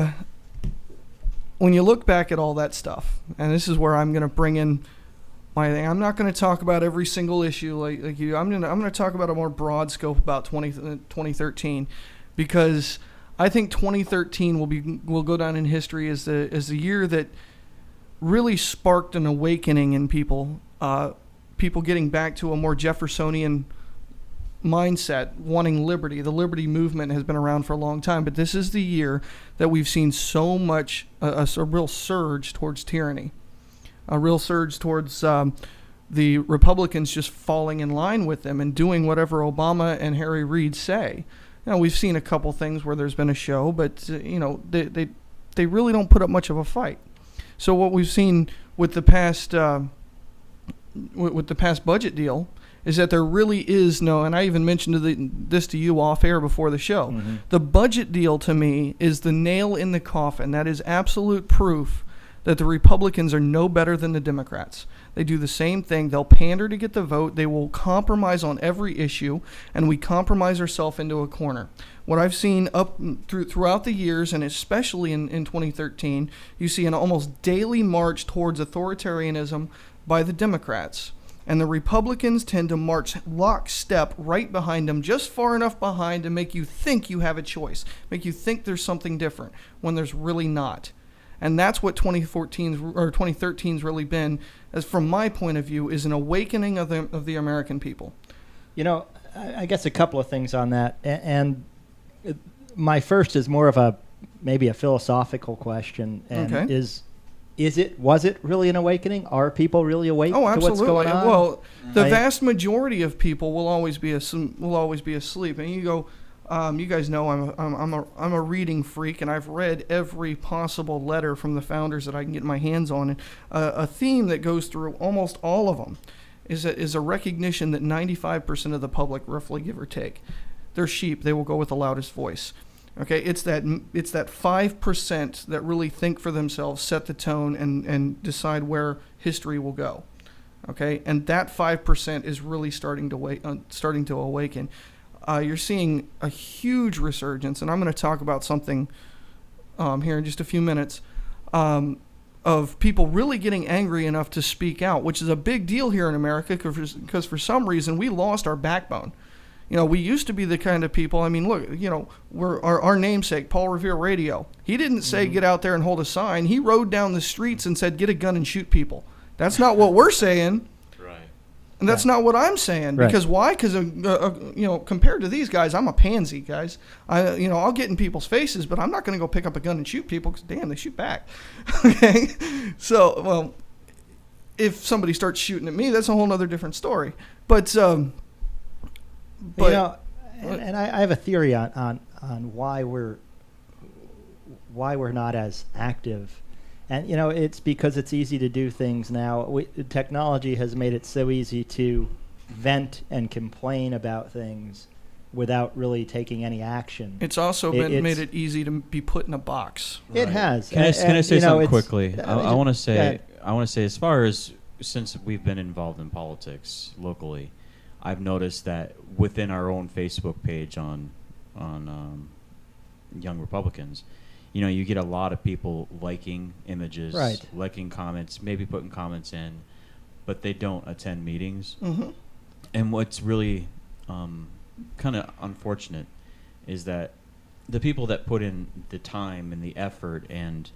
you look back at all that stuff, and this is where I'm going to bring in my thing. I'm not going to talk about every single issue like you. I'm going to talk about a more broad scope about 2013, because I think 2013 will go down in history as the year that really sparked an awakening in people. People getting back to a more Jeffersonian mindset, wanting liberty. The liberty movement has been around for a long time, but this is the year that we've seen so much, a real surge towards tyranny, a real surge towards the Republicans just falling in line with them and doing whatever Obama and Harry Reid say. We've seen a couple things where there's been a show, but they really don't put up much of a fight. So what we've seen with the past budget deal is that there really is no, and I even mentioned this to you off air before the show. Mm-hmm. The budget deal to me is the nail in the coffin. That is absolute proof that the Republicans are no better than the Democrats. They do the same thing. They'll pander to get the vote. They will compromise on every issue, and we compromise ourselves into a corner. What I've seen throughout the years, and especially in 2013, you see an almost daily march towards authoritarianism by the Democrats. And the Republicans tend to march lockstep right behind them, just far enough behind to make you think you have a choice, make you think there's something different when there's really not. And that's what 2013's really been, as from my point of view, is an awakening of the American people. I guess a couple of things on that, and my first is more of maybe a philosophical question, and okay. is Was it really an awakening? Are people really awake Oh, to what's absolutely. going on? Well, the Right. vast majority of people will always be asleep. And you go, you guys know I'm a reading freak, and I've read every possible letter from the founders that I can get my hands on. And a theme that goes through almost all of them is a recognition that 95% of the public, roughly give or take, they're sheep. They will go with the loudest voice. Okay, it's that 5% that really think for themselves, set the tone, and decide where history will go. Okay, and that 5% is really starting to awaken. You're seeing a huge resurgence, and I'm going to talk about something here in just a few minutes, of people really getting angry enough to speak out, which is a big deal here in America because for some reason we lost our backbone. You know, we used to be the kind of people, I mean, look, you know, our namesake, Paul Revere Radio. He didn't say get out there and hold a sign. He rode down the streets and said, get a gun and shoot people. That's not what we're saying. Right. And that's not what I'm saying. Right. Because why? Because, you know, compared to these guys, I'm a pansy, guys. I'll get in people's faces, but I'm not going to go pick up a gun and shoot people because, damn, they shoot back. Okay? So, well, if somebody starts shooting at me, that's a whole other different story. But you know, and I have a theory on why we're not as active, and you know, it's because it's easy to do things now. Technology has made it so easy to vent and complain about things without really taking any action. it's also made it easy to be put in a box. It has. Can I say you know, something it's- quickly? I want to go ahead. say, as far as since we've been involved in politics locally, I've noticed that within our own Facebook page on Young Republicans, you know, you get a lot of people liking images, Right. liking comments, maybe putting comments in, but they don't attend meetings. Mm-hmm. And what's really kind of unfortunate is that the people that put in the time and the effort and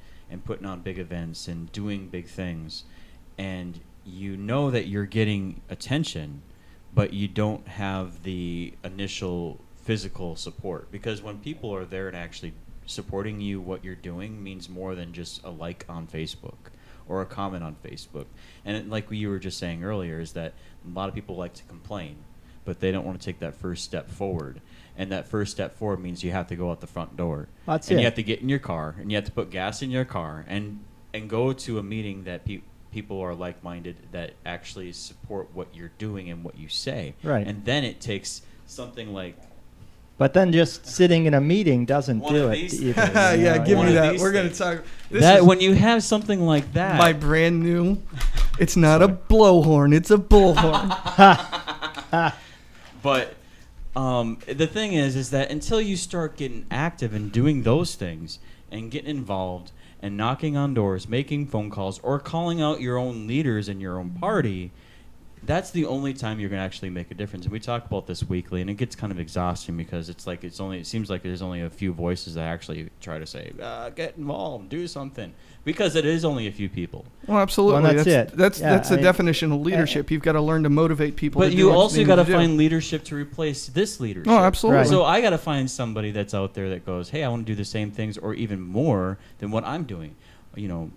putting on big events and doing big things, and you know that you're getting attention, but you don't have the initial physical support. Because when people are there and actually supporting you, what you're doing means more than just a like on Facebook or a comment on Facebook. And like you were just saying earlier, is that a lot of people like to complain, but they don't want to take that first step forward. And that first step forward means you have to go out the front door. That's and it. you have to get in your car, and you have to put gas in your car, and go to a meeting that people are like-minded, that actually support what you're doing and what you say. Right. And then it takes something like But then just sitting in a meeting doesn't One do of it these either. things. you Yeah, know? give One me of that. these We're going to things. talk. This that. is When you have something like that, my brand new. It's not a blowhorn. It's a bullhorn. But the thing is that until you start getting active and doing those things and getting involved and knocking on doors, making phone calls, or calling out your own leaders in your own party, that's the only time you're going to actually make a difference. And we talk about this weekly, and it gets kind of exhausting because it seems like there's only a few voices that actually try to say, get involved, do something, because it is only a few people. Well, absolutely. Well, that's it. That's Yeah, the I mean, definition of leadership. You've got to learn to motivate people. But to do you what also need got to do. find leadership to replace this leadership. Oh, absolutely. Right. So I got to find somebody that's out there that goes, hey, I want to do the same things or even more than what I'm doing. You know,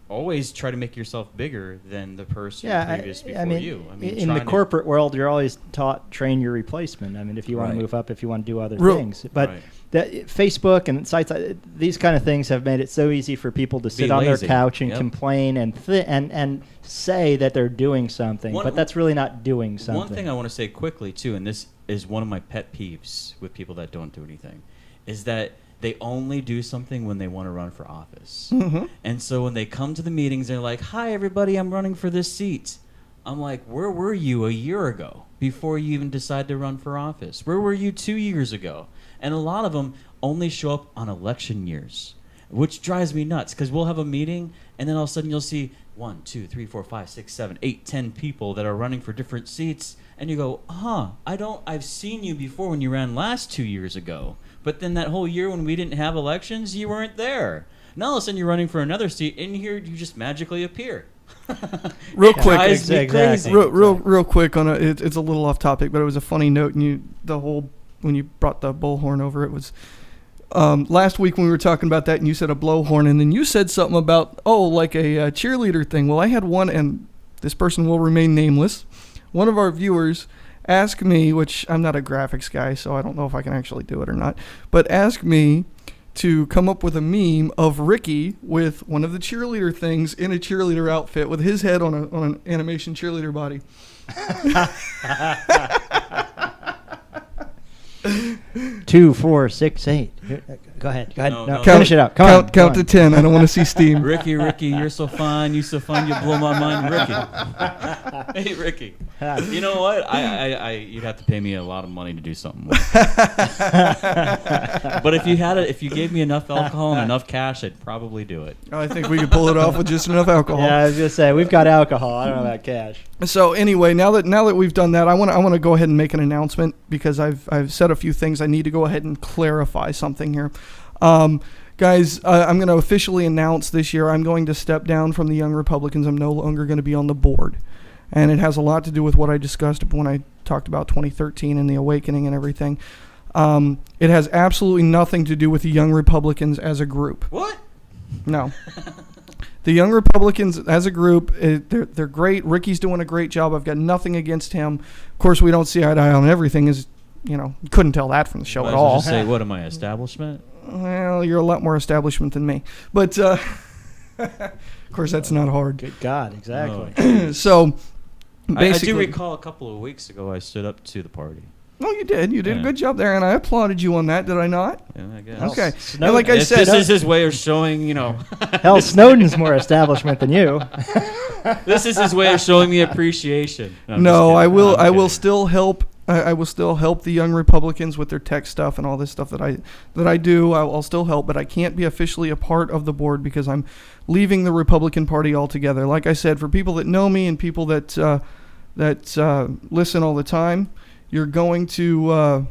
always try to make yourself bigger than the person previous before you. I mean, in the corporate world, you're always taught train your replacement. I mean, if you want Right. to move up, if you want to do other Real- things. But Right. Facebook and sites, these kind of things have made it so easy for people to sit on their lazy. couch and Yep. complain and say that they're doing something, One- but that's really not doing something. One thing I want to say quickly, too, and this is one of my pet peeves with people that don't do anything, is that they only do something when they want to run for office. Mhm. And so when they come to the meetings, they're like, hi, everybody, I'm running for this seat. I'm like, where were you a year ago before you even decided to run for office? Where were you 2 years ago? And a lot of them only show up on election years, which drives me nuts because we'll have a meeting and then all of a sudden you'll see 1, 2, 3, 4, 5, 6, 7, 8, 10 people that are running for different seats. And you go, I've seen you before when you ran last 2 years ago. But then that whole year when we didn't have elections, you weren't there. Now all of a sudden you're running for another seat, and here you just magically appear. Real It quick, drives me Exactly. crazy. real quick on it's a little off topic, but it was a funny note. And when you brought the bullhorn over, it was last week when we were talking about that, and you said a blowhorn, and then you said something about like a cheerleader thing. Well, I had one, and this person will remain nameless. One of our viewers asked me, which I'm not a graphics guy, so I don't know if I can actually do it or not, but asked me to come up with a meme of Ricky with one of the cheerleader things in a cheerleader outfit with his head on an animation cheerleader body. 2, 4, 6, 8. Go ahead. No, Finish it up. Come on. Count to 10. I don't want to see steam. Ricky, you're so fine. You so fine. You blow my mind, Ricky. Hey, Ricky. You know what? You'd have to pay me a lot of money to do something. But if you gave me enough alcohol and enough cash, I'd probably do it. I think we could pull it off with just enough alcohol. Yeah, I was gonna say we've got alcohol. I don't know about cash. So anyway, now that we've done that, I want to go ahead and make an announcement because I've said a few things. I need to go ahead and clarify something here. Guys, I'm going to officially announce this year I'm going to step down from the Young Republicans. I'm no longer going to be on the board. And it has a lot to do with what I discussed when I talked about 2013 and the awakening and everything. It has absolutely nothing to do with the Young Republicans as a group. What? No. The Young Republicans as a group, they're great. Ricky's doing a great job. I've got nothing against him. Of course, we don't see eye to eye on everything. You couldn't tell that from the show Might at as well all. Just say, what am I, establishment? Well, you're a lot more establishment than me. But, of course, that's not hard. Good God, exactly. Oh. So, I basically... do recall a couple of weeks ago I stood up to the party. No, you did. You did a Yeah. good job there, and I applauded you on that, did I not? Yeah, I guess. Okay. Snowden- And like I said... This is his way of showing, Hell, Snowden's more establishment than you. this is his way of showing me appreciation. I'm No, just kidding. I will. I'm I will kidding. still help. I will still help the Young Republicans with their tech stuff and all this stuff that I do. I'll still help, but I can't be officially a part of the board because I'm leaving the Republican Party altogether. Like I said, for people that know me and people that listen all the time, you're going to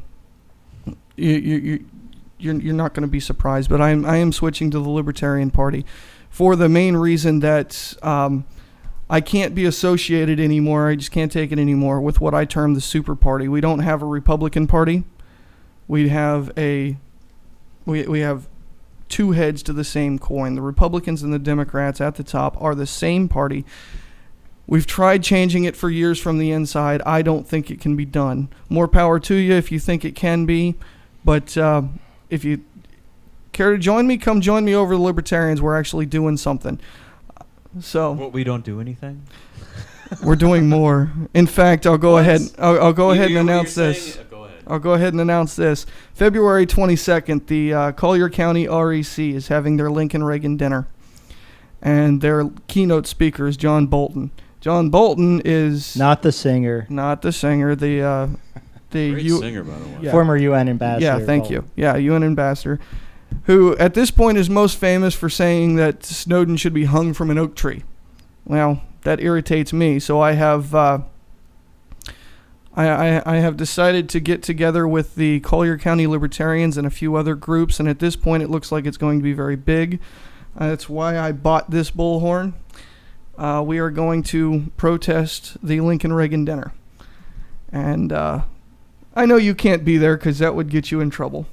you're not going to be surprised. But I am switching to the Libertarian Party for the main reason that. I can't be associated anymore. I just can't take it anymore with what I term the super party. We don't have a Republican Party. We have we have two heads to the same coin. The Republicans and the Democrats at the top are the same party. We've tried changing it for years from the inside. I don't think it can be done. More power to you if you think it can be. But if you care to join me, come join me over the Libertarians. We're actually doing something. So What, we don't do anything? we're doing more. In fact, I'll go What? ahead. I'll go ahead and You're announce saying- this. Go ahead. I'll go ahead and announce this. February 22nd, the Collier County REC is having their Lincoln Reagan dinner, and their keynote speaker is John Bolton. John Bolton is Not the singer. not the singer. The Great singer, by the way. Yeah. Former UN ambassador. Yeah, thank Paul. you. Yeah, UN ambassador, who at this point is most famous for saying that Snowden should be hung from an oak tree. Well, that irritates me, so I have I have decided to get together with the Collier County Libertarians and a few other groups, and at this point it looks like it's going to be very big. That's why I bought this bullhorn. We are going to protest the Lincoln Reagan dinner. And I know you can't be there because that would get you in trouble.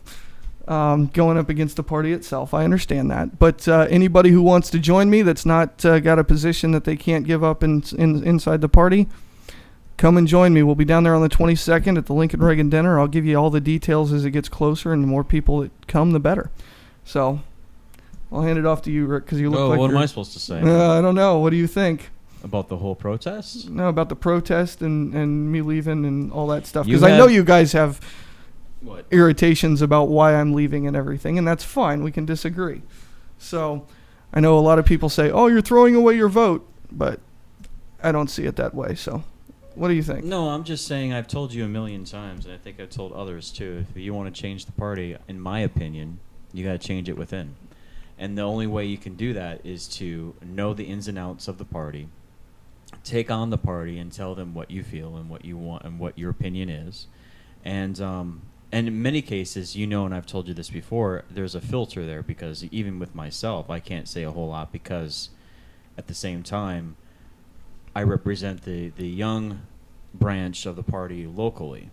Going up against the party itself. I understand that. But anybody who wants to join me that's not got a position that they can't give up inside the party, come and join me. We'll be down there on the 22nd at the Lincoln Reagan dinner. I'll give you all the details as it gets closer, and the more people that come, the better. So I'll hand it off to you, Rick, because you look Oh, like what am you're- I supposed to say? I don't know. What do you think? About the whole protest? No, about the protest and me leaving and all that stuff. You Because I know have- you guys have What? irritations about why I'm leaving and everything, and that's fine. We can disagree. So I know a lot of people say, oh, you're throwing away your vote, but I don't see it that way. So what do you think? No, I'm just saying I've told you a million times, and I think I've told others too. If you want to change the party, in my opinion, you got to change it within. And the only way you can do that is to know the ins and outs of the party, take on the party and tell them what you feel and what you want and what your opinion is. And in many cases, and I've told you this before, there's a filter there because even with myself, I can't say a whole lot because at the same time, I represent the young branch of the party locally.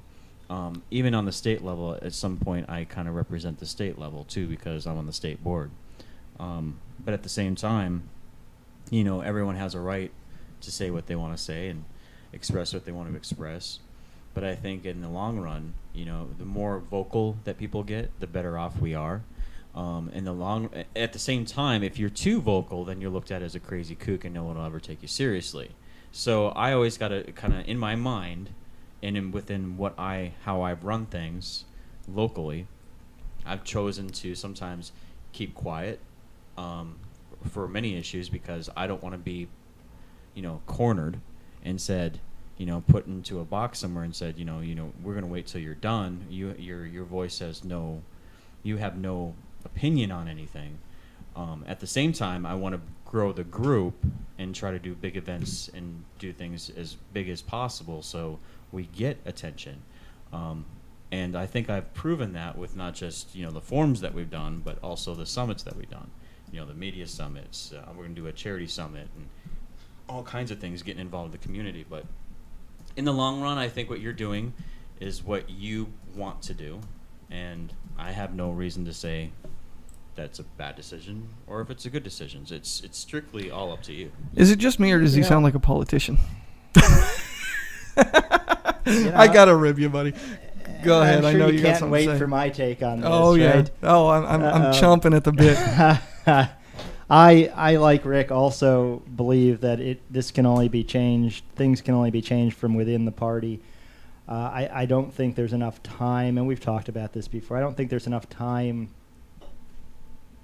even on the state level, at some point, I kind of represent the state level too because I'm on the state board. But at the same time, everyone has a right to say what they want to say and express what they want to express. But I think in the long run, the more vocal that people get, the better off we are. At the same time, if you're too vocal, then you're looked at as a crazy kook and no one will ever take you seriously. So I always got to kind of, in my mind, and within how I've run things locally, I've chosen to sometimes keep quiet for many issues because I don't want to be, cornered and said, put into a box somewhere and said, we're going to wait till you're done. Your voice says no, you have no opinion on anything. At the same time, I want to grow the group and try to do big events and do things as big as possible so we get attention. And I think I've proven that with not just the forums that we've done, but also the summits that we've done. The media summits. We're going to do a charity summit and all kinds of things, getting involved in the community. But in the long run, I think what you're doing is what you want to do, and I have no reason to say that's a bad decision or if it's a good decision. It's strictly all up to you. Is it just me, or does he sound like a politician? You know, I gotta rib you, buddy. Go I'm ahead. sure I know you got can't something wait to say. for my take on this. Oh yeah. Right? Oh, I'm chomping at the bit. I like Rick also believe that this can only be changed. Things can only be changed from within the party. I don't think there's enough time, and we've talked about this before. I don't think there's enough time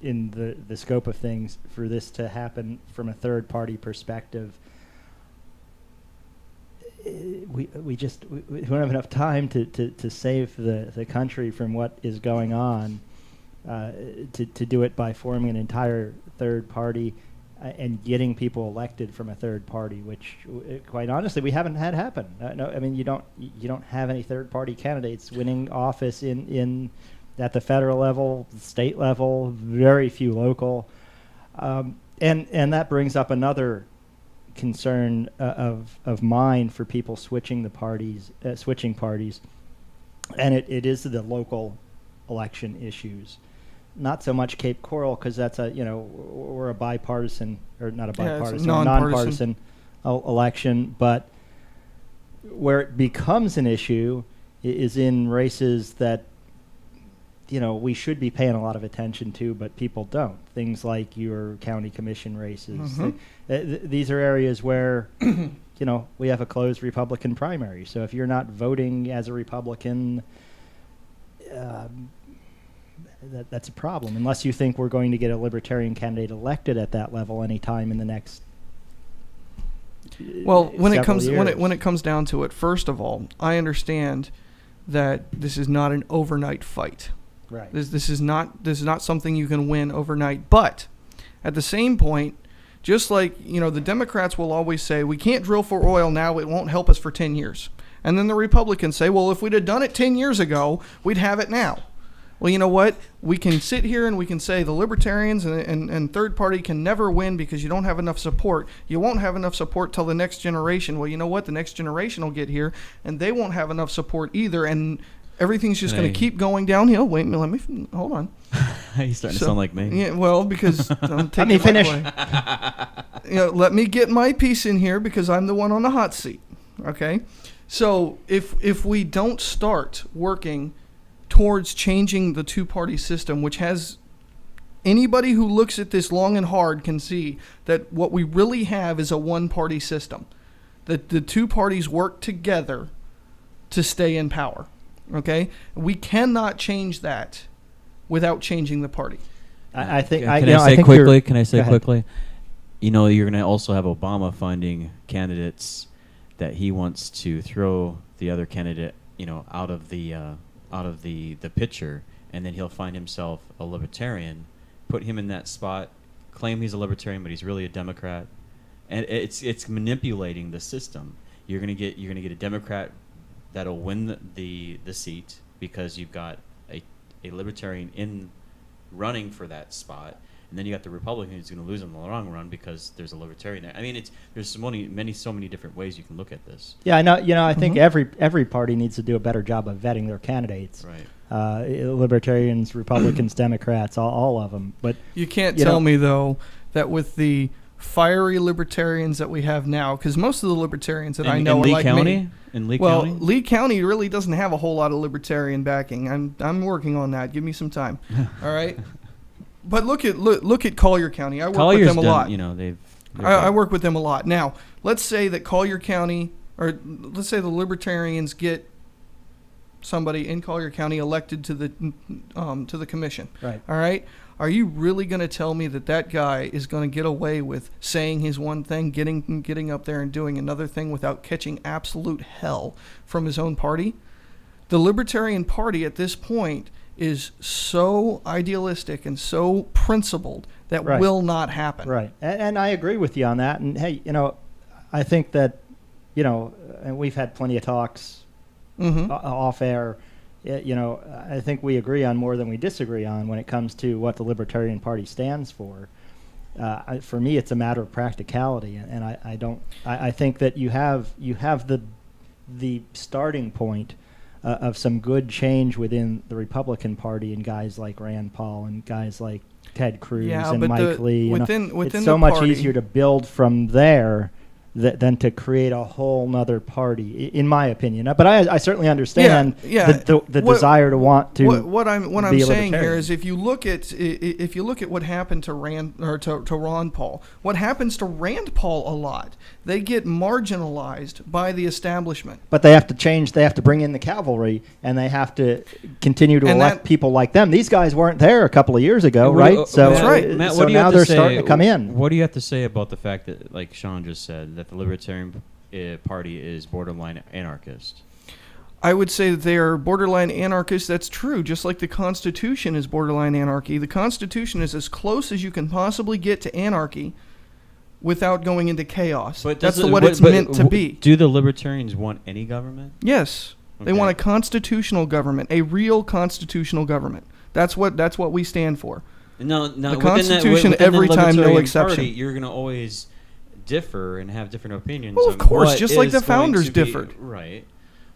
in the scope of things for this to happen from a third party perspective. We don't have enough time to save the country from what is going on, to do it by forming an entire third party and getting people elected from a third party, which quite honestly we haven't had happen. No, I mean you don't have any third party candidates winning office in at the federal level, state level, very few local, and that brings up another concern of mine for people switching parties, and it is the local election issues. Not so much Cape Coral because that's we're a bipartisan, or not a bipartisan, nonpartisan election, but where it becomes an issue is in races that we should be paying a lot of attention to, but people don't. Things like your county commission races. Mm-hmm. These are areas where, we have a closed Republican primary. So if you're not voting as a Republican, that's a problem. Unless you think we're going to get a Libertarian candidate elected at that level anytime in the next. Well, when it comes years. when it comes down to it, first of all, I understand that this is not an overnight fight. Right. This is not something you can win overnight. But at the same point, just like the Democrats will always say, we can't drill for oil now; it won't help us for 10 years. And then the Republicans say, well, if we'd have done it 10 years ago, we'd have it now. Well, you know what? We can sit here and we can say the Libertarians and third party can never win because you don't have enough support. You won't have enough support till the next generation. Well, you know what? The next generation will get here, and they won't have enough support either. And everything's just going to keep going downhill. Wait, let me hold on. He's starting to sound like me. Yeah, well, because I'm taking Let me finish. Let me get my piece in here because I'm the one on the hot seat. Okay, so if we don't start working towards changing the two-party system, which has anybody who looks at this long and hard can see that what we really have is a one-party system. That the two parties work together to stay in power. Okay, we cannot change that without changing the party. I think. Can I I say think quickly? Can I say go ahead. quickly? You're going to also have Obama funding candidates that he wants to throw the other candidate, out of the picture, and then he'll find himself a libertarian, put him in that spot, claim he's a libertarian, but he's really a Democrat, and it's manipulating the system. You're gonna get a Democrat that'll win the seat because you've got a libertarian in running for that spot, and then you got the Republican who's going to lose in the long run because there's a libertarian there. I mean, there's so many different ways you can look at this. Yeah, I know. I think Mhm. every party needs to do a better job of vetting their candidates. Right. Libertarians, Republicans, Democrats, all of them. But You can't You tell know- me, though, that with the fiery libertarians that we have now, because most of the libertarians that I know in are Lee like County? me. In Lee Well, County? Lee County really doesn't have a whole lot of libertarian backing. I'm working on that. Give me some time. All right. But look at Collier County. I work Collier's with them a done, lot. you know, they're I good. work with them a lot. Now, let's say that Collier County, or let's say the libertarians get somebody in Collier County elected to the commission. right. All right. Are you really going to tell me that that guy is going to get away with saying his one thing, getting up there and doing another thing without catching absolute hell from his own party? The Libertarian Party at this point is so idealistic and so principled that Right. will not happen. Right, and I agree with you on that. And hey, I think that, and we've had plenty of talks Mm-hmm. off air. I think we agree on more than we disagree on when it comes to what the Libertarian Party stands for. For me, it's a matter of practicality, and I think that you have the starting point of some good change within the Republican Party and guys like Rand Paul and guys like Ted Cruz Yeah, and but Mike Lee. within it's the so much party- easier to build from there than to create a whole nother party, in my opinion. But I certainly understand Yeah, the What- desire to want to. What I'm be a saying here libertarian. is if you look at what happened to Ron Paul, what happens to Rand Paul a lot, they get marginalized by the establishment. But they have to change. They have to bring in the cavalry, and they have to continue to And elect that- people like them. These guys weren't there a couple of years ago, What- right? So, That's right. Matt, so what do you now have they're to say, starting to come in. What do you have to say about the fact that, like Sean just said, that the Libertarian Party is borderline anarchist? I would say that they are borderline anarchists. That's true. Just like the Constitution is borderline anarchy. The Constitution is as close as you can possibly get to anarchy without going into chaos. That's what it's meant to be. Do the Libertarians want any government? Yes. They Okay. want a constitutional government, a real constitutional government. That's what we stand for. No, The within Constitution within the every time, no Libertarian exception. Party, you're going to always differ and have different opinions. Well, of on course, what just like is the going founders to be- differed. Right.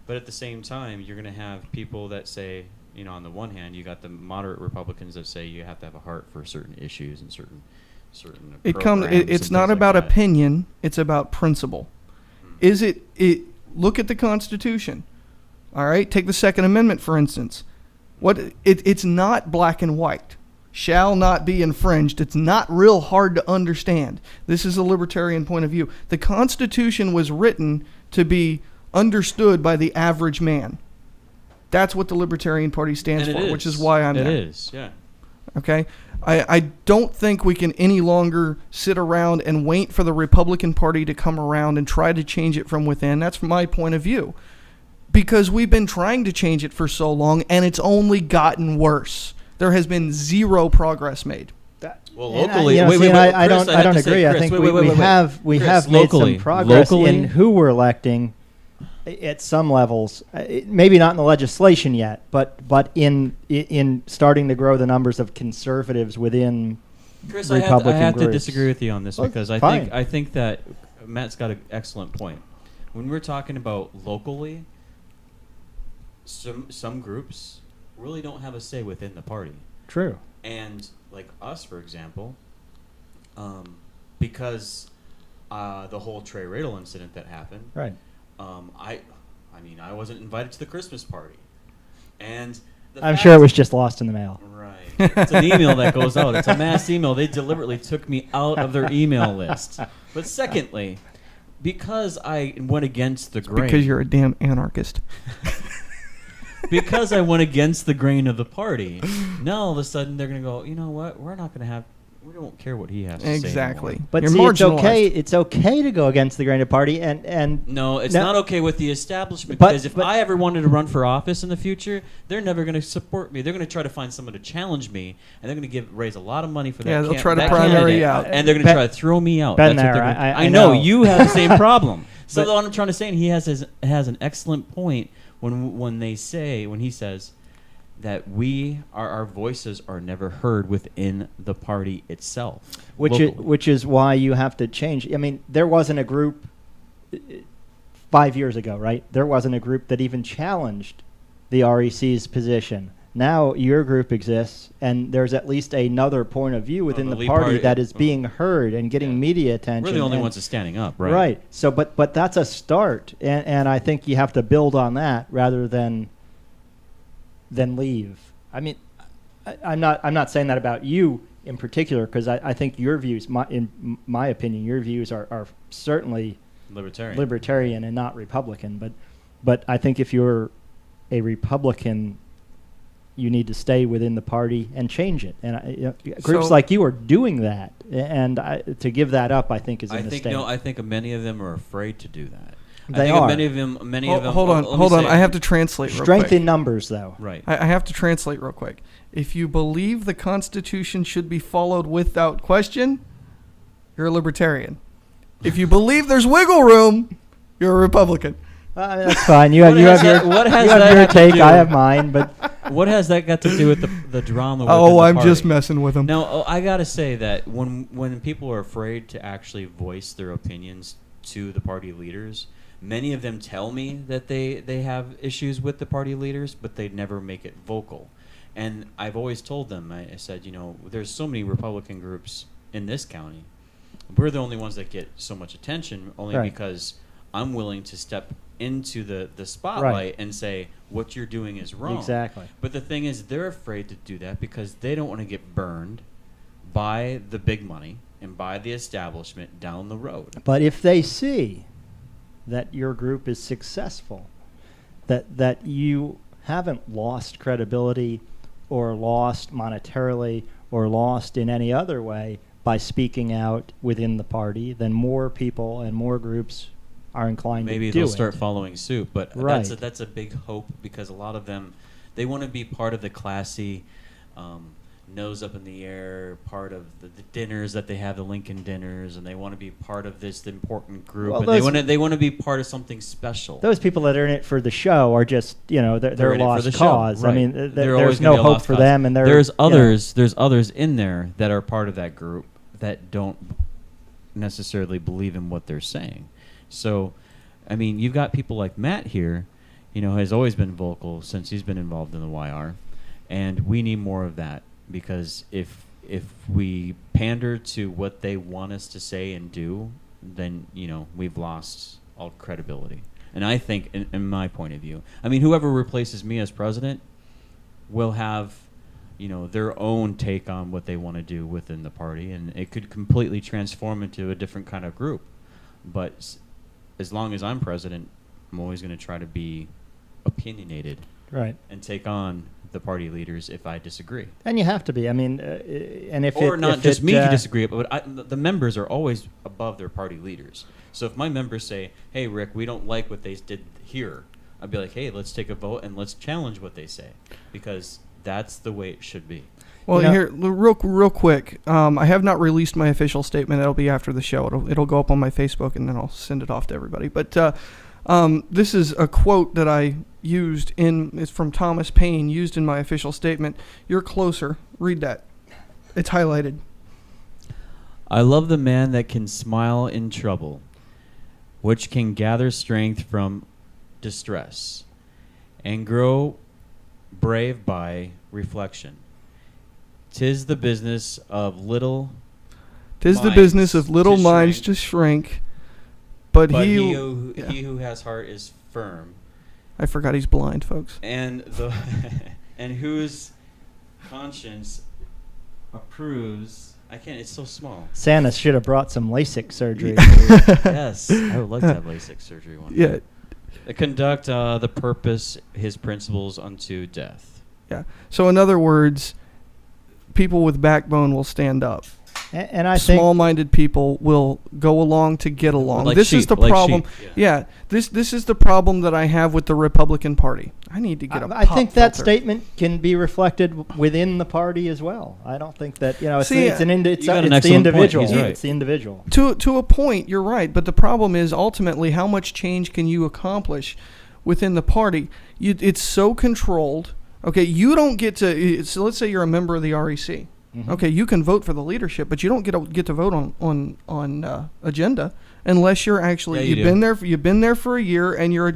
But at the same time, you're going to have people that say, on the one hand, you got the moderate Republicans that say you have to have a heart for certain issues and certain programs It's and not things about like that. opinion, it's about principle. Is it look at the Constitution. All right? Take the Second Amendment for instance. It's not black and white. Shall not be infringed. It's not real hard to understand. This is a libertarian point of view. The Constitution was written to be understood by the average man. That's what the Libertarian Party stands And for, it which is why I'm It there. is, yeah. Okay? I don't think we can any longer sit around and wait for the Republican Party to come around and try to change it from within. That's from my point of view. Because we've been trying to change it for so long, and it's only gotten worse. There has been zero progress made. Well, And locally, I wait, Chris, I don't have to say, agree. I Chris, think wait, we wait, have Chris, made locally, some progress in locally, who we're electing at some levels. Maybe not in the legislation yet, but in starting to grow the numbers of conservatives within Chris, Republican I have to groups. disagree with you on this Well, because fine. I think that Matt's got an excellent point. When we're talking about locally, some groups really don't have a say within the party, True. and like us, for example, because the whole Trey Radel incident that happened. Right. I mean, I wasn't invited to the Christmas party, and I'm sure it was just lost in the mail. Right. It's an email that goes out. It's a mass email. They deliberately took me out of their email list. But secondly, because I went against the grain. Because you're a damn anarchist. Because I went against the grain of the party. Now all of a sudden they're going to go, you know what? We don't care what he has to say Exactly. anymore. But You're see, marginalized. it's okay to go against the grain of party, and No, it's No. not okay with the establishment But- because if but- I ever wanted to run for office in the future, they're never going to support me. They're going to try to find someone to challenge me, and they're going to raise a lot of money for that. Yeah, they'll try to that primary candidate, you out. and they're going to Ben- try to throw me out. been That's what there. they're gonna- I know know. you have the same problem. So But- what I'm trying to say, and he has an excellent point when he says, that our voices are never heard within the party itself. Which is why you have to change. I mean, there wasn't a group 5 years ago, right? There wasn't a group that even challenged the REC's position. Now your group exists, and there's at least another point of view within the the Lead party Party- that is being heard and getting Yeah. media attention. We're the only and- ones that's standing up, right? Right. So, but that's a start, and I think you have to build on that rather than leave. I mean, I'm not saying that about you in particular, because I think your views, in my opinion, your views are certainly libertarian and not Republican. But I think if you're a Republican, you need to stay within the party and change it. And groups So- like you are doing that, and to give that up, I think, is a mistake. I think many of them are afraid to do that. They I think are. many of them. Hold on, let me hold on. say- I have to translate real Strength quick. in numbers, though. Right. I have to translate real quick. If you believe the Constitution should be followed without question, you're a libertarian. If you believe there's wiggle room, you're a Republican. That's fine. You have What has your that- what has you have that your have to take. do? I have mine. But What has that got to do with the drama? Oh, within the I'm party? just messing with him. No, I gotta say that when people are afraid to actually voice their opinions to the party leaders, many of them tell me that they have issues with the party leaders, but they never make it vocal. And I've always told them, I said, there's so many Republican groups in this county. We're the only ones that get so much attention, only Right. because I'm willing to step into the spotlight Right. and say what you're doing is wrong. Exactly. But the thing is, they're afraid to do that because they don't want to get burned by the big money and by the establishment down the road. But if they see that your group is successful, that you haven't lost credibility or lost monetarily or lost in any other way by speaking out within the party, then more people and more groups are inclined Maybe to do they'll it. start following suit, but Right. that's a big hope because a lot of them, they want to be part of the classy, nose up in the air, part of the dinners that they have, the Lincoln dinners, and they want to be part of this important group, Well, and they want to be part of something special. Those people that are in it for the show are just, they're They're in it for lost the show, cause. I right. mean, They're always there's gonna no be a hope lost for cause. them, and there's others in there that are part of that group that don't necessarily believe in what they're saying. So, I mean, you've got people like Matt here, has always been vocal since he's been involved in the YR, and we need more of that because if we pander to what they want us to say and do, then we've lost all credibility. And I think, in my point of view, I mean, whoever replaces me as president will have their own take on what they want to do within the party, and it could completely transform into a different kind of group. But as long as I'm president, I'm always going to try to be opinionated right. and take on the party leaders if I disagree. And you have to be. I mean, and if Or it, not if just it, me to disagree, but the members are always above their party leaders. So if my members say, hey, Rick, we don't like what they did here, I'd be like, hey, let's take a vote and let's challenge what they say, because that's the way it should be. Well, You know- here, real quick. I have not released my official statement. That'll be after the show. It'll go up on my Facebook, and then I'll send it off to everybody. But this is a quote that I used it's from Thomas Paine, used in my official statement. You're closer. Read that. It's highlighted. I love the man that can smile in trouble, which can gather strength from distress, and grow brave by reflection. 'Tis the business of little 'Tis the minds business of little to minds shrink, to shrink, but he yeah. who has heart is firm, I forgot he's blind, folks. and the and whose conscience approves. I can't. It's so small. Santa should have brought some LASIK surgery. Yes, I would like to have LASIK surgery one Yeah, day. Conduct the purpose, his principles unto death. yeah. So in other words, people with backbone will stand up. And I think Small-minded people will go along to get along. Like This is sheep, the like problem. sheep, Yeah, this is the problem that I have with the Republican Party. I need to get a I pop think that filter. statement can be reflected within the party as well. I don't think that it's See, it's you got an the excellent point. individual. He's right. It's the individual. To a point, you're right. But the problem is ultimately how much change can you accomplish within the party? It's so controlled. Okay, you don't get to. So let's say you're a member of the REC. Mhm. Okay, you can vote for the leadership, but you don't get to vote on agenda unless you're actually Yeah, you you've been there for a year and you're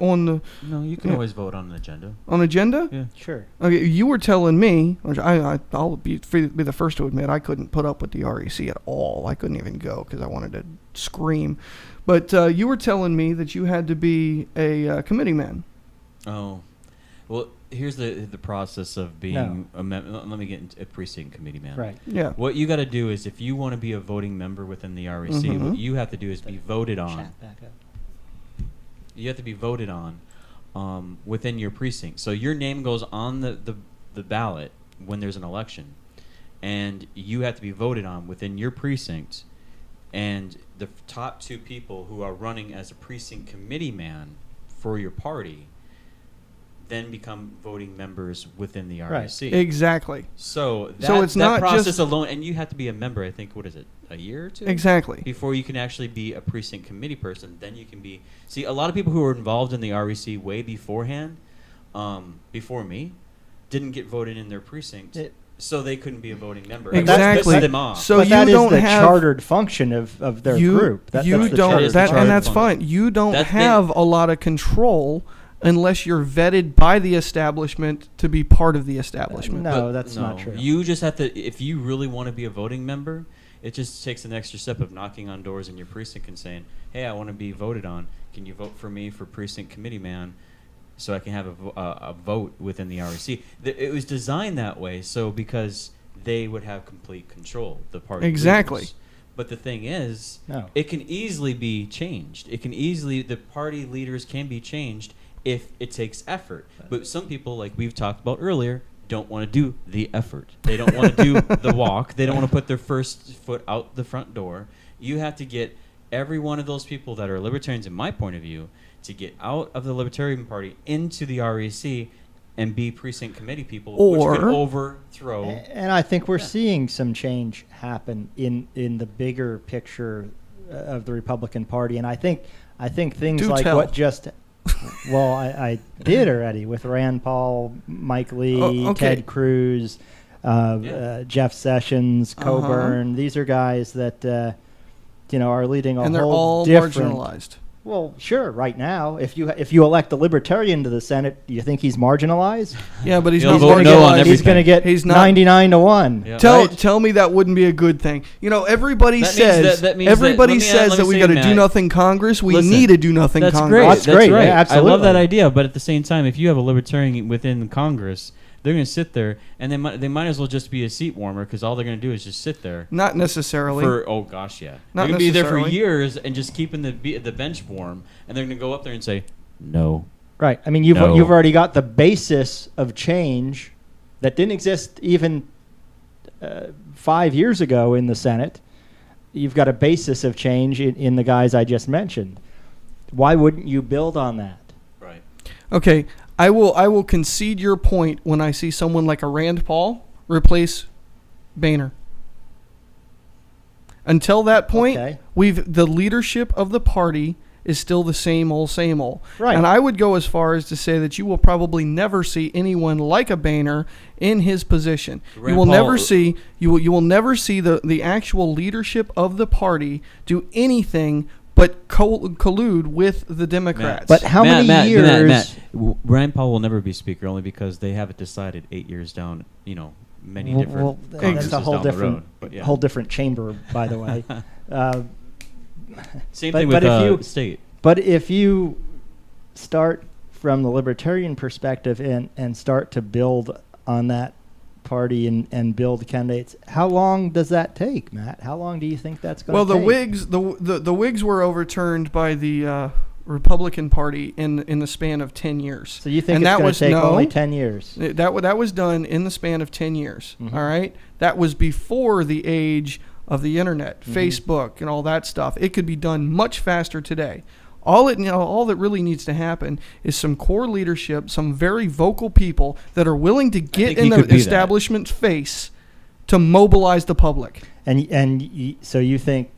on the No, you can Yeah. always vote on an agenda. agenda. Yeah. Sure. Okay, you were telling me, which I'll be the first to admit, I couldn't put up with the REC at all. I couldn't even go because I wanted to scream. But you were telling me that you had to be a committee man. Oh, well, here's the process of being No. let me get into a precinct committee man. Right. Yeah. What you got to do is, if you want to be a voting member within the REC, Mhm. what you have to do is be voted on. Chat back up. You have to be voted on within your precinct. So your name goes on the ballot when there's an election, and you have to be voted on within your precinct. And the top two people who are running as a precinct committee man for your party then become voting members within the Right. REC. Exactly. So that, So it's that not process just- alone, and you have to be a member. I think, what is it, a year or two? Exactly. Before you can actually be a precinct committee person. Then you can be. See, a lot of people who were involved in the REC way beforehand, before me, didn't get voted in their precinct, so they couldn't be a voting member. It Exactly. pissed them off. So but you that is don't the have chartered function of their you, group. That's you the don't chartered that, chartered and that's function. fine. You don't That's have a lot of control unless you're vetted by the establishment to be part of the establishment. No, But that's not true. You just have to, if you really want to be a voting member, it just takes an extra step of knocking on doors in your precinct and saying, hey, I want to be voted on. Can you vote for me for precinct committee man so I can have a vote within the REC? It was designed that way so because they would have complete control, the party Exactly. leaders. But the thing is, No. it can easily be changed. The party leaders can be changed if it takes effort. But some people, like we've talked about earlier, don't want to do the effort. They don't want to do the walk. They don't want to put their first foot out the front door. You have to get every one of those people that are libertarians, in my point of view, to get out of the Libertarian Party into the REC and be precinct committee people, which can Or- overthrow. And I think we're seeing some change happen in the bigger picture of the Republican Party. And I think things Do like tell. what just well, I did already with Rand Paul, Mike Lee, Oh, okay. Ted Cruz, Jeff Sessions, Coburn. These are guys that are leading a and they're whole all different. marginalized. Well, sure. Right now, if you elect a libertarian to the Senate, do you think he's marginalized? Yeah, but he's He'll not vote no on marginalized. He's everything. going to get He's not- 99 to 1. Yeah. Tell me that wouldn't be a good thing. Everybody That means says that means everybody let me says say, that we got to do Matt, nothing Congress. We listen, need a do nothing That's Congress. great. That's great. Right. Yeah, I love absolutely. that idea. But at the same time, if you have a libertarian within Congress, they're going to sit there, and they might as well just be a seat warmer because all they're going to do is just sit there. Not necessarily. For oh gosh, yeah, Not they're gonna be there for necessarily. years and just keeping the bench warm, and they're gonna go up there and say no. Right. I mean, you've No. you've already got the basis of change that didn't exist even 5 years ago in the Senate. You've got a basis of change in the guys I just mentioned. Why wouldn't you build on that? Right. Okay, I will concede your point when I see someone like a Rand Paul replace Boehner. Until that point, Okay. the leadership of the party is still the same old, same old. Right. And I would go as far as to say that you will probably never see anyone like a Boehner in his position. Rand you will Paul- never see you will never see the actual leadership of the party do anything but collude with the Democrats. But how many years? Rand Paul will never be speaker only because they have it decided 8 years down. Many different. Well, Congresses that's a whole down the different road. But yeah. whole different chamber, by the way. Same but- thing but with if you- state. But if you start from the libertarian perspective and start to build on that party and build candidates, how long does that take, Matt? How long do you think that's going to well, take? the Whigs were overturned by the Republican Party in the span of 10 years. So you think And it's that going was- to take no. only 10 years? That was done in the span of 10 years. Mhm. All right? That was before the age of the internet, Mhm. Facebook, and all that stuff. It could be done much faster today. All that really needs to happen is some core leadership, some very vocal people that are willing to get think in he the could be that. establishment's face to mobilize the public. So you think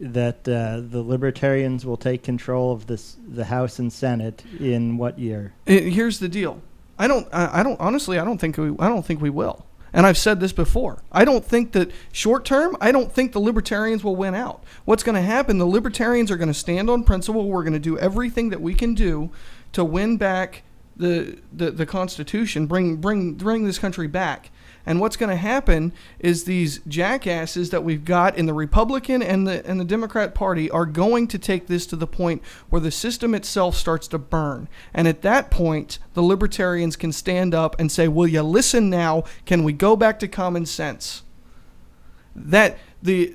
that the libertarians will take control of the House and Senate in what year? Here's the deal. I don't honestly. I don't think we will. And I've said this before. I don't think that short term. I don't think the libertarians will win out. What's going to happen? The libertarians are going to stand on principle. We're going to do everything that we can do to win back the Constitution, bring this country back. And what's going to happen is these jackasses that we've got in the Republican and the Democrat Party are going to take this to the point where the system itself starts to burn. And at that point, the libertarians can stand up and say, will you listen now? Can we go back to common sense? That the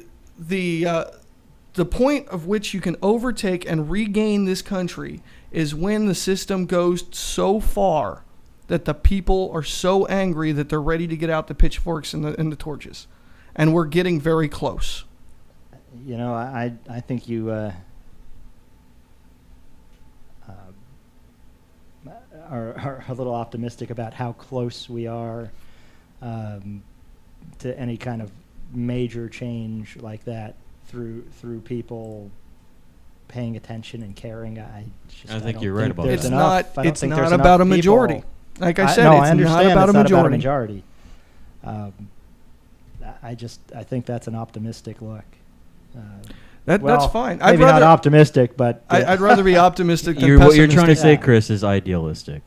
point of which you can overtake and regain this country is when the system goes so far that the people are so angry that they're ready to get out the pitchforks and the torches. And we're getting very close. You know, I think you are a little optimistic about how close we are to any kind of major change like that through people paying attention and caring. I think you're right about that. It's not about a majority. Like I said, I it's not about a majority. I think that's an optimistic look. That's fine. Maybe not optimistic, but I'd rather be optimistic than What pessimistic. you're trying to say, Chris, is idealistic.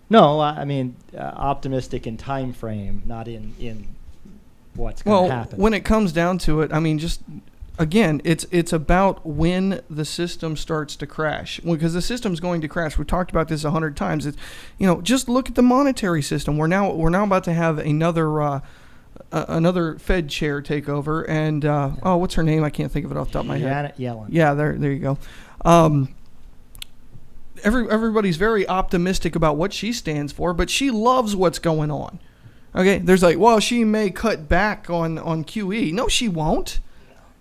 No, I mean optimistic in time frame, not in what's going to happen. When it comes down to it, I mean, just again, it's about when the system starts to crash, because the system's going to crash. We've talked about this 100 times. It's, just look at the monetary system. We're now about to have another Fed chair take over, and what's her name? I can't think of it off the top of my head. Janet Yellen. Yeah, there you go. Everybody's very optimistic about what she stands for, but she loves what's going on. Okay, there's she may cut back on QE. No, she won't.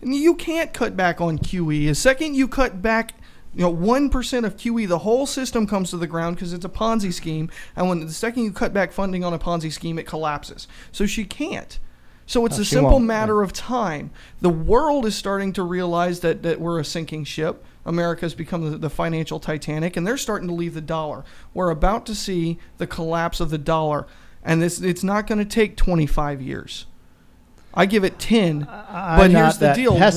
You can't cut back on QE. The second you cut back 1% of QE, the whole system comes to the ground because it's a Ponzi scheme. And the second you cut back funding on a Ponzi scheme, it collapses. So she can't. So it's a simple matter of time. The world is starting to realize that we're a sinking ship. America's become the financial Titanic, and they're starting to leave the dollar. We're about to see the collapse of the dollar. And it's not going to take 25 years. I give it 10, but here's the deal. That's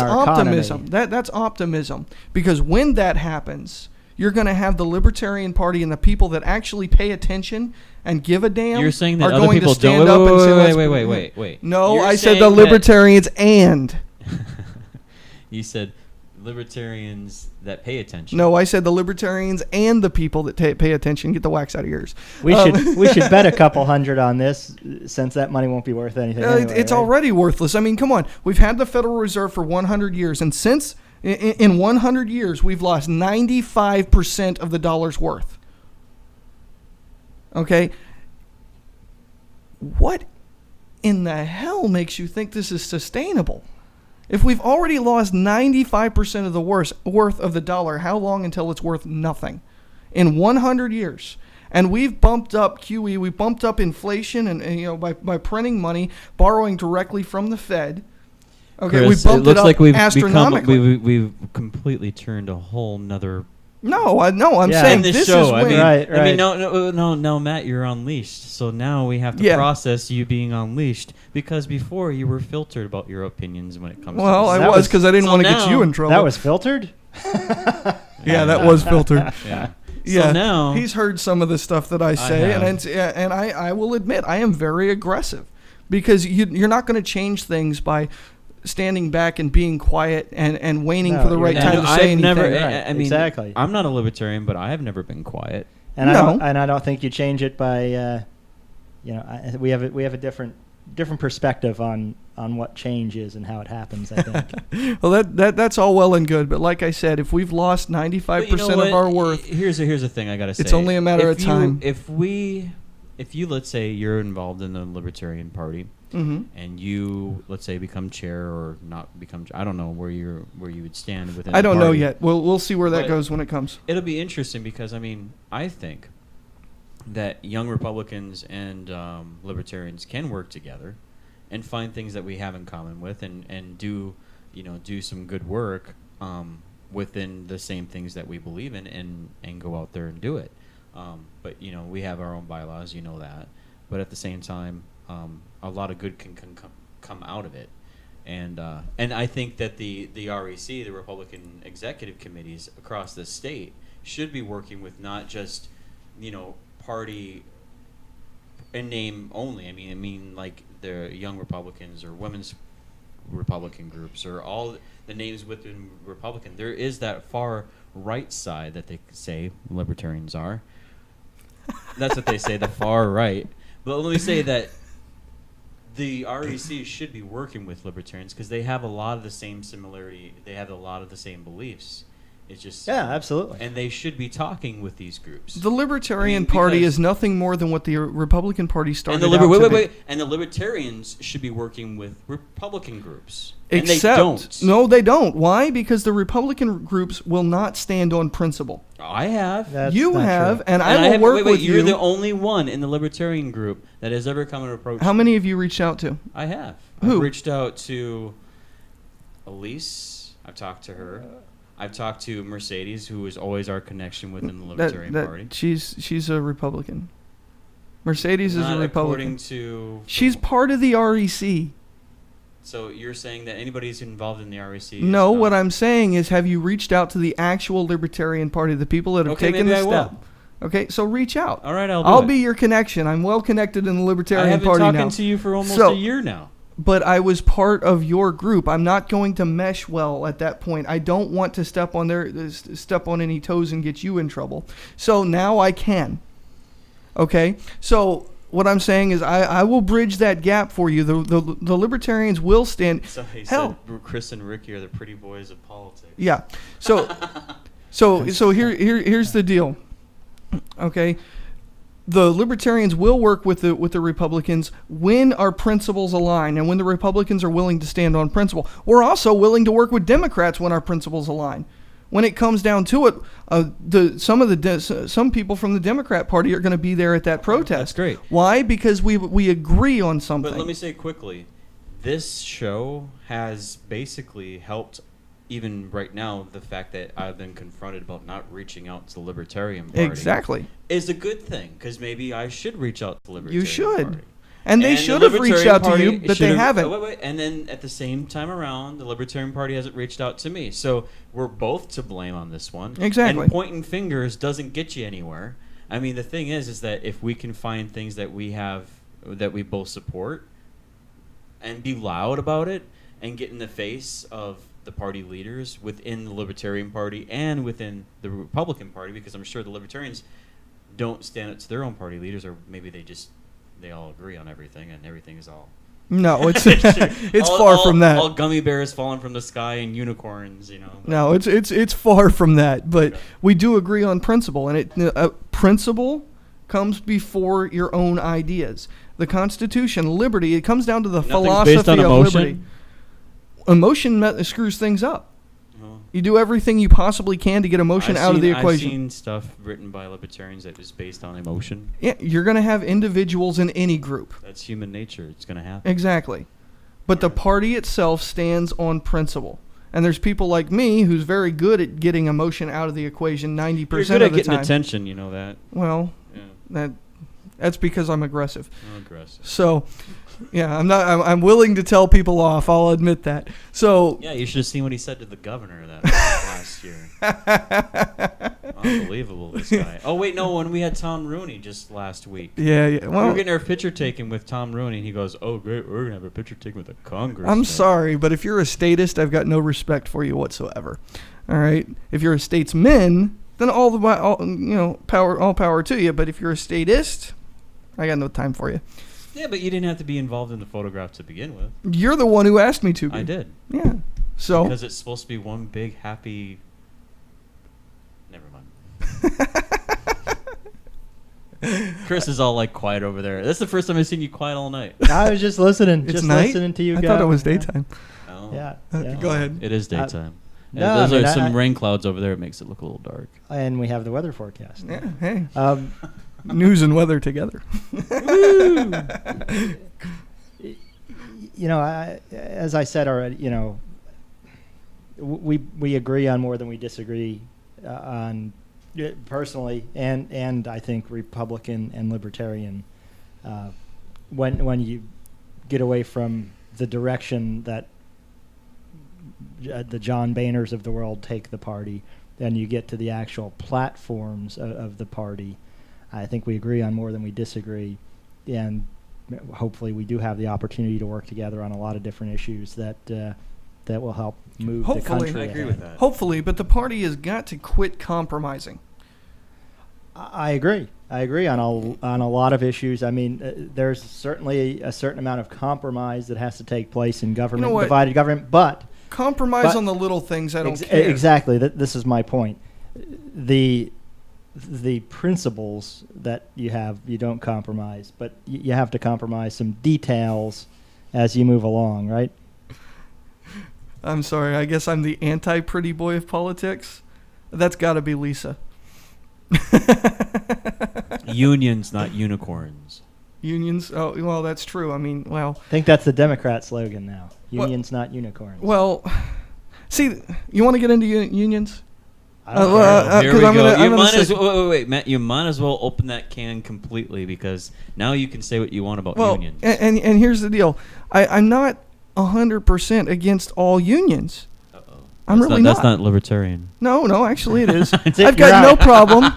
optimism. That's optimism, because when that happens, you're going to have the Libertarian Party and the people that actually pay attention and give a damn. You're saying that are other going people to stand don't. up and say, Wait. No, You're I said the saying Libertarians and. You said libertarians that pay attention. No, I said the Libertarians and the people that pay attention. Get the wax out of yours. We should bet a couple hundred on this, since that money won't be worth anything. Anyway, it's right? already worthless. I mean, come on. We've had the Federal Reserve for 100 years, and since in 100 years, we've lost 95% of the dollar's worth. Okay? What in the hell makes you think this is sustainable? If we've already lost 95% of the worth of the dollar, how long until it's worth nothing? In 100 years. And we've bumped up QE, we've bumped up inflation, and by printing money, borrowing directly from the Fed. Okay, Chris, we bumped it looks like we've astronomically. we've completely turned a whole nother. I'm saying this this show. is when. Right. I mean, no, Matt, you're unleashed. So now we have to process you being unleashed, because before you were filtered about your opinions when it comes. Well, to I was, because I didn't want to get you in trouble. That was filtered. Yeah, that was filtered. Yeah. Yeah, so now he's heard some of the stuff that I say, and I will admit I am very aggressive, because you're not going to change things by standing back and being quiet and waiting for the right time to say anything. Exactly. I'm not a libertarian, but I have never been quiet. And I don't think you change it by, we have a different perspective on what change is and how it happens, I think. Well, that's all well and good, but like I said, if we've lost 95% of our worth, here's the thing I gotta say. It's only a matter of time. If you let's say you're involved in the Libertarian Party, and you let's say become chair or not become, I don't know where you would stand within. I don't the know party. yet. We'll see where that goes when it comes. It'll be interesting, because I think that young Republicans and Libertarians can work together and find things that we have in common with, and do some good work within the same things that we believe in and go out there and do it. But we have our own bylaws, that. But at the same time, a lot of good can come out of it. And I think that the REC, the Republican Executive Committees across the state, should be working with not just, party in name only. I mean like the Young Republicans or Women's Republican groups or all the names within Republican. There is that far right side that they say libertarians are. That's what they say, the far right. But let me say that the REC should be working with libertarians because they have a lot of the same similarity. They have a lot of the same beliefs. It's just Yeah, absolutely. and they should be talking with these groups. The Libertarian because- Party is nothing more than what the Republican Party started And the out to be. and the libertarians should be working with Republican groups. And Except, they don't. no, they don't. Why? Because the Republican groups will not stand on principle. I have. That's You not have, true. and I will have, work with You're you. the only one in the libertarian group that has ever come and approached. How many of you reached out to? I have. Who? I've reached out to Elise. I've talked to her. I've talked to Mercedes, who is always our connection within the Libertarian Party. She's a Republican. Mercedes is Not a according Republican. to. She's part of the REC. So you're saying that anybody who's involved in the REC? is No, not- what I'm saying is, have you reached out to the actual Libertarian Party, the people that have Okay, taken maybe the I step? will. Okay, so reach out. All right, I'll I'll do be it. your connection. I'm well connected in the I Libertarian have been Party talking now. to you for almost So- a year now. But I was part of your group. I'm not going to mesh well at that point. I don't want to step on any toes and get you in trouble. So now I can. Okay? So what I'm saying is I will bridge that gap for you. The libertarians will stand. Somebody Hell. said Chris and Ricky are the pretty boys of politics. Yeah. So here's the deal. Okay? The libertarians will work with the Republicans when our principles align and when the Republicans are willing to stand on principle. We're also willing to work with Democrats when our principles align. When it comes down to it, some people from the Democrat Party are going to be there at that protest. That's great. Why? Because we agree on something. But let me say quickly, this show has basically helped, even right now, the fact that I've been confronted about not reaching out to the Libertarian Party. Exactly. Is a good thing, because maybe I should reach out to the Libertarian You should. Party. And they the should have reached Libertarian out to Party you, but should they have- haven't. Wait. And then at the same time around, the Libertarian Party hasn't reached out to me. So we're both to blame on this one. Exactly. And pointing fingers doesn't get you anywhere. I mean, the thing is that if we can find things that we have, that we both support, and be loud about it, and get in the face of the party leaders within the Libertarian Party and within the Republican Party, because I'm sure the Libertarians don't stand up to their own party leaders, or maybe they all agree on everything, and everything is all. No, it's far from that. All gummy bears falling from the sky and unicorns, No, it's far from that. But we do agree on principle, and principle comes before your own ideas. The Constitution, liberty, it comes down to the Nothing's philosophy based on of emotion? liberty. Emotion screws things up. Oh. You do everything you possibly can to get emotion out of the equation. I've seen stuff written by libertarians that is based on emotion. Yeah, you're going to have individuals in any group. That's human nature. It's going to happen. Exactly. But the party itself stands on principle. And there's people like me who's very good at getting emotion out of the equation 90% You're good of at the getting time. attention, you know that. Well, Yeah, that's because I'm aggressive. I'm aggressive. So, yeah, I'm willing to tell people off. I'll admit that. So, Yeah, you should have seen what he said to the governor that last year. Unbelievable, this guy. Oh wait, no, when we had Tom Rooney just last week. yeah. We were Well, getting our picture taken with Tom Rooney, and he goes, "Oh, great, we're gonna have a picture taken with a congressman." I'm sorry, but if you're a statist, I've got no respect for you whatsoever. All right. If you're a statesman, then all power to you. But if you're a statist, I got no time for you. Yeah, but you didn't have to be involved in the photograph to begin with. You're the one who asked me to. I be. did. Yeah. So. Because it's supposed to be one big happy. Never mind. Chris is all like quiet over there. That's the first time I've seen you quiet all night. I was just listening. It's just night? listening to you I guys. thought it was daytime. Oh. Yeah. Go yeah. ahead. It is daytime. And no, those I mean, are some I- rain clouds over there. It makes it look a little dark. And we have the weather forecast. Yeah. Hey. Um, News and weather together. as I said already, we agree on more than we disagree on personally, and I think Republican and Libertarian. When you get away from the direction that the John Boehners of the world take the party, then you get to the actual platforms of the party. I think we agree on more than we disagree, and hopefully we do have the opportunity to work together on a lot of different issues that will help move the Hopefully. country I agree ahead. with that. Hopefully, but the party has got to quit compromising. I agree. I agree on a lot of issues. I mean, there's certainly a certain amount of compromise that has to take place in government, what? divided government, but Compromise But- on the little things, I don't care. exactly. This is my point. The principles that you have, you don't compromise, but you have to compromise some details as you move along, right? I'm sorry, I guess I'm the anti-pretty boy of politics. That's got to be Lisa. Unions, not unicorns. Unions. Oh, well, that's true. I mean, well, I think that's the Democrat slogan now. What- Unions, not unicorns. well. See, you want to get into unions? I don't well, care. Here 'cause we I'm go. gonna- I'm You gonna might say- as well, wait, Matt. You might as well open that can completely because now you can say what you want about Well, unions. and here's the deal. I'm not 100% against all unions. Uh-oh. I'm That's really That's not. not libertarian. No, actually it is. That's it, I've got you're no out. problem.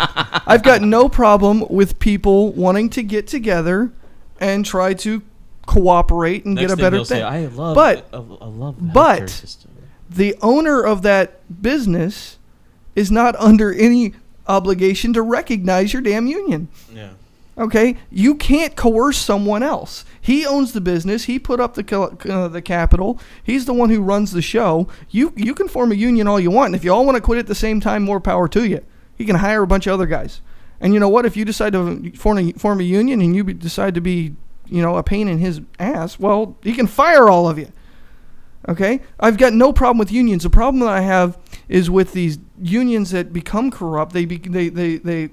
I've got no problem with people wanting to get together and try to cooperate and Next get a thing better he'll say, thing. I love, But- I love the but- healthcare system. The owner of that business is not under any obligation to recognize your damn union. Yeah. Okay, you can't coerce someone else. He owns the business. He put up the capital. He's the one who runs the show. You can form a union all you want, and if you all want to quit at the same time, more power to you. He can hire a bunch of other guys. And you know what? If you decide to form a union and you decide to be, a pain in his ass, well, he can fire all of you. Okay, I've got no problem with unions. The problem that I have is with these unions that become corrupt. They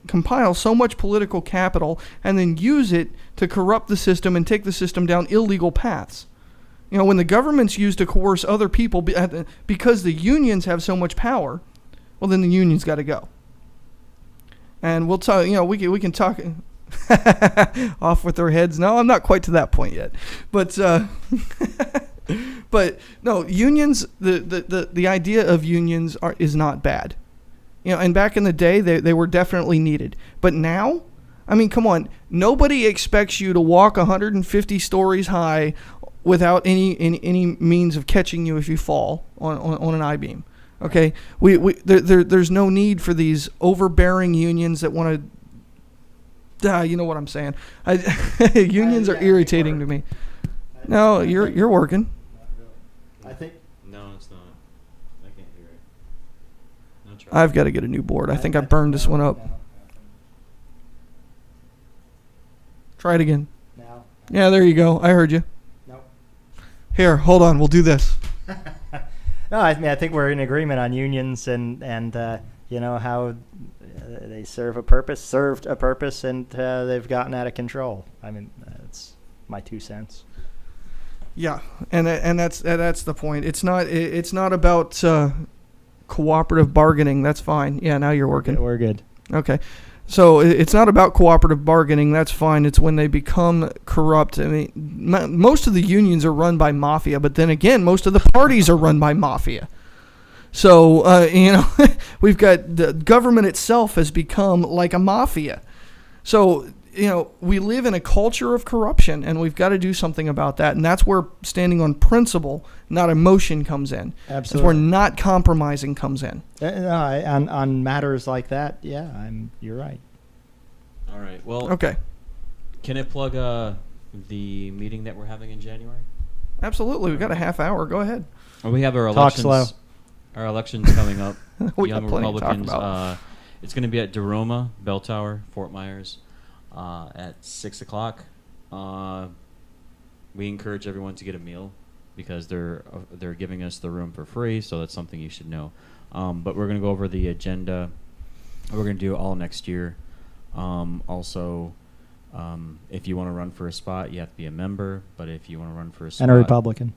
compile so much political capital and then use it to corrupt the system and take the system down illegal paths. When the government's used to coerce other people because the unions have so much power, well, then the unions got to go. And we'll talk. We can talk off with their heads. No, I'm not quite to that point yet, but. But no, unions. The idea of unions is not bad, and back in the day they were definitely needed. But now, I mean, come on, nobody expects you to walk 150 stories high without any means of catching you if you fall on an I-beam. Okay, there's no need for these overbearing unions that want to. You know what I'm saying? Unions are irritating to me. No, you're working. I think No, it's not. I can't hear it. No try. I've got to get a new board. I think I burned this one up. Try it again. Now. Yeah, there you go. I heard you. Nope. Here, hold on. We'll do this. No, I think we're in agreement on unions and how they served a purpose, and they've gotten out of control. I mean, that's my 2 cents. Yeah, and that's the point. It's not about cooperative bargaining. That's fine. Yeah, now you're working. We're good. Okay. So it's not about cooperative bargaining. That's fine. It's when they become corrupt. I mean, most of the unions are run by mafia, but then again, most of the parties are run by mafia. So, we've got the government itself has become like a mafia. So, we live in a culture of corruption, and we've got to do something about that. And that's where standing on principle, not emotion, comes in. That's where Absolutely. not compromising comes in. On matters like that, yeah, you're right. All right. Well, Okay. can I plug the meeting that we're having in January? Absolutely. We've got a half hour. Go ahead. We have our Talk elections. slow. Our elections coming up. We Young got plenty to talk Republicans. about. It's going to be at Daroma Bell Tower, Fort Myers, at 6:00. We encourage everyone to get a meal because they're giving us the room for free, so that's something you should know. But we're going to go over the agenda. We're going to do it all next year. Also, if you want to run for a spot, you have to be a member. But if you want to run for a spot And a Republican.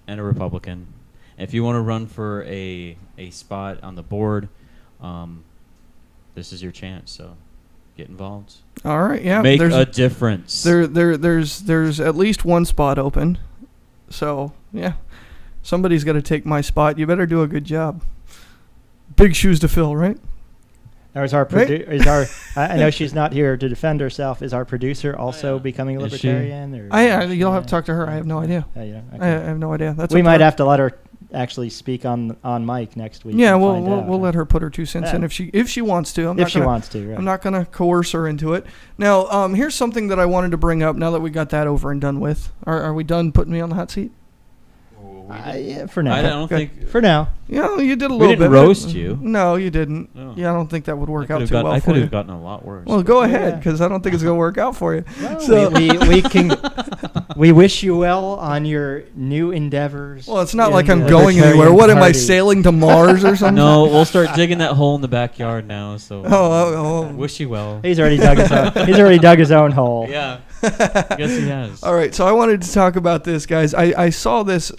and a Republican, If you want to run for a spot on the board, this is your chance. So get involved. All right, yeah. Make there's a difference. there's at least one spot open. So, yeah. Somebody's got to take my spot. You better do a good job. Big shoes to fill, right? Now, is our I know she's not here to defend herself. Is our producer also becoming a Is she? libertarian? Or You'll have to talk to her. I have no idea. Okay. I have no idea. That's We up to might her. have to let her actually speak on mic next week. Yeah, and we'll find we'll, out, we'll huh? let her put her 2 cents in Yeah. if she wants to. if she wants to. Right. I'm not going to coerce her into it. Now, here's something that I wanted to bring up. Now that we got that over and done with, are we done putting me on the hot seat? Yeah, for now. I don't Good. think. For now. Yeah, you did a We little didn't bit. roast you. No, you didn't. No. Yeah, I don't think that would work out too well I for could you. have gotten a lot worse. Well, go Yeah. ahead, because I don't think it's going to work out for you. Well, So- we can. We wish you well on your new endeavors. Well, it's not in like I'm the going anywhere. Libertarian What am I, Party. sailing to Mars or something? no, we'll start digging that hole in the backyard now. So Oh. wish you well. He's already dug his own. He's already dug his own hole. Yeah, yes he has. All right, so I wanted to talk about this, guys. I saw this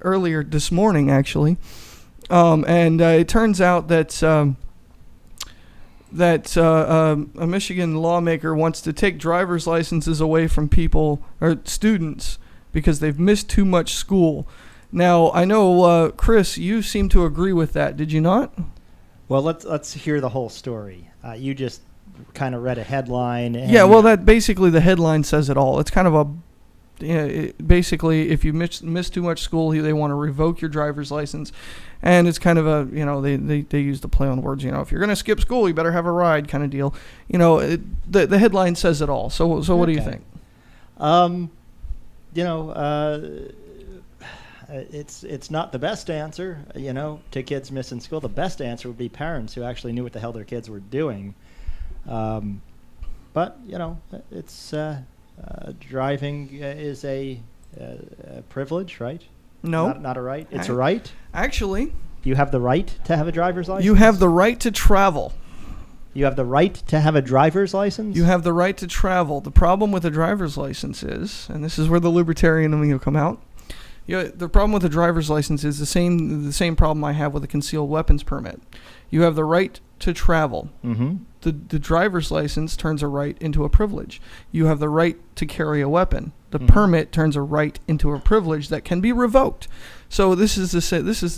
earlier this morning, actually, and it turns out that a Michigan lawmaker wants to take driver's licenses away from people or students because they've missed too much school. Now, I know, Chris, you seem to agree with that. Did you not? Well, let's hear the whole story. You just kind of read a headline. And Yeah, well, that basically the headline says it all. It's kind of a basically, if you miss too much school, they want to revoke your driver's license, and it's kind of a they use the play on words. If you're going to skip school, you better have a ride, kind of deal. The headline says it all. So what do you Okay. think? It's not the best answer, to kids missing school. The best answer would be parents who actually knew what the hell their kids were doing. But it's driving is a privilege, right? No, not a right. It's a right. actually, You have the right to have a driver's license. you have the right to travel. You have the right to have a driver's license. You have the right to travel. The problem with a driver's license is, and this is where the libertarian in me will come out. The problem with a driver's license is the same problem I have with a concealed weapons permit. You have the right to travel. Mm-hmm. The driver's license turns a right into a privilege. You have the right to carry a weapon. The Mhm. permit turns a right into a privilege that can be revoked. So this is the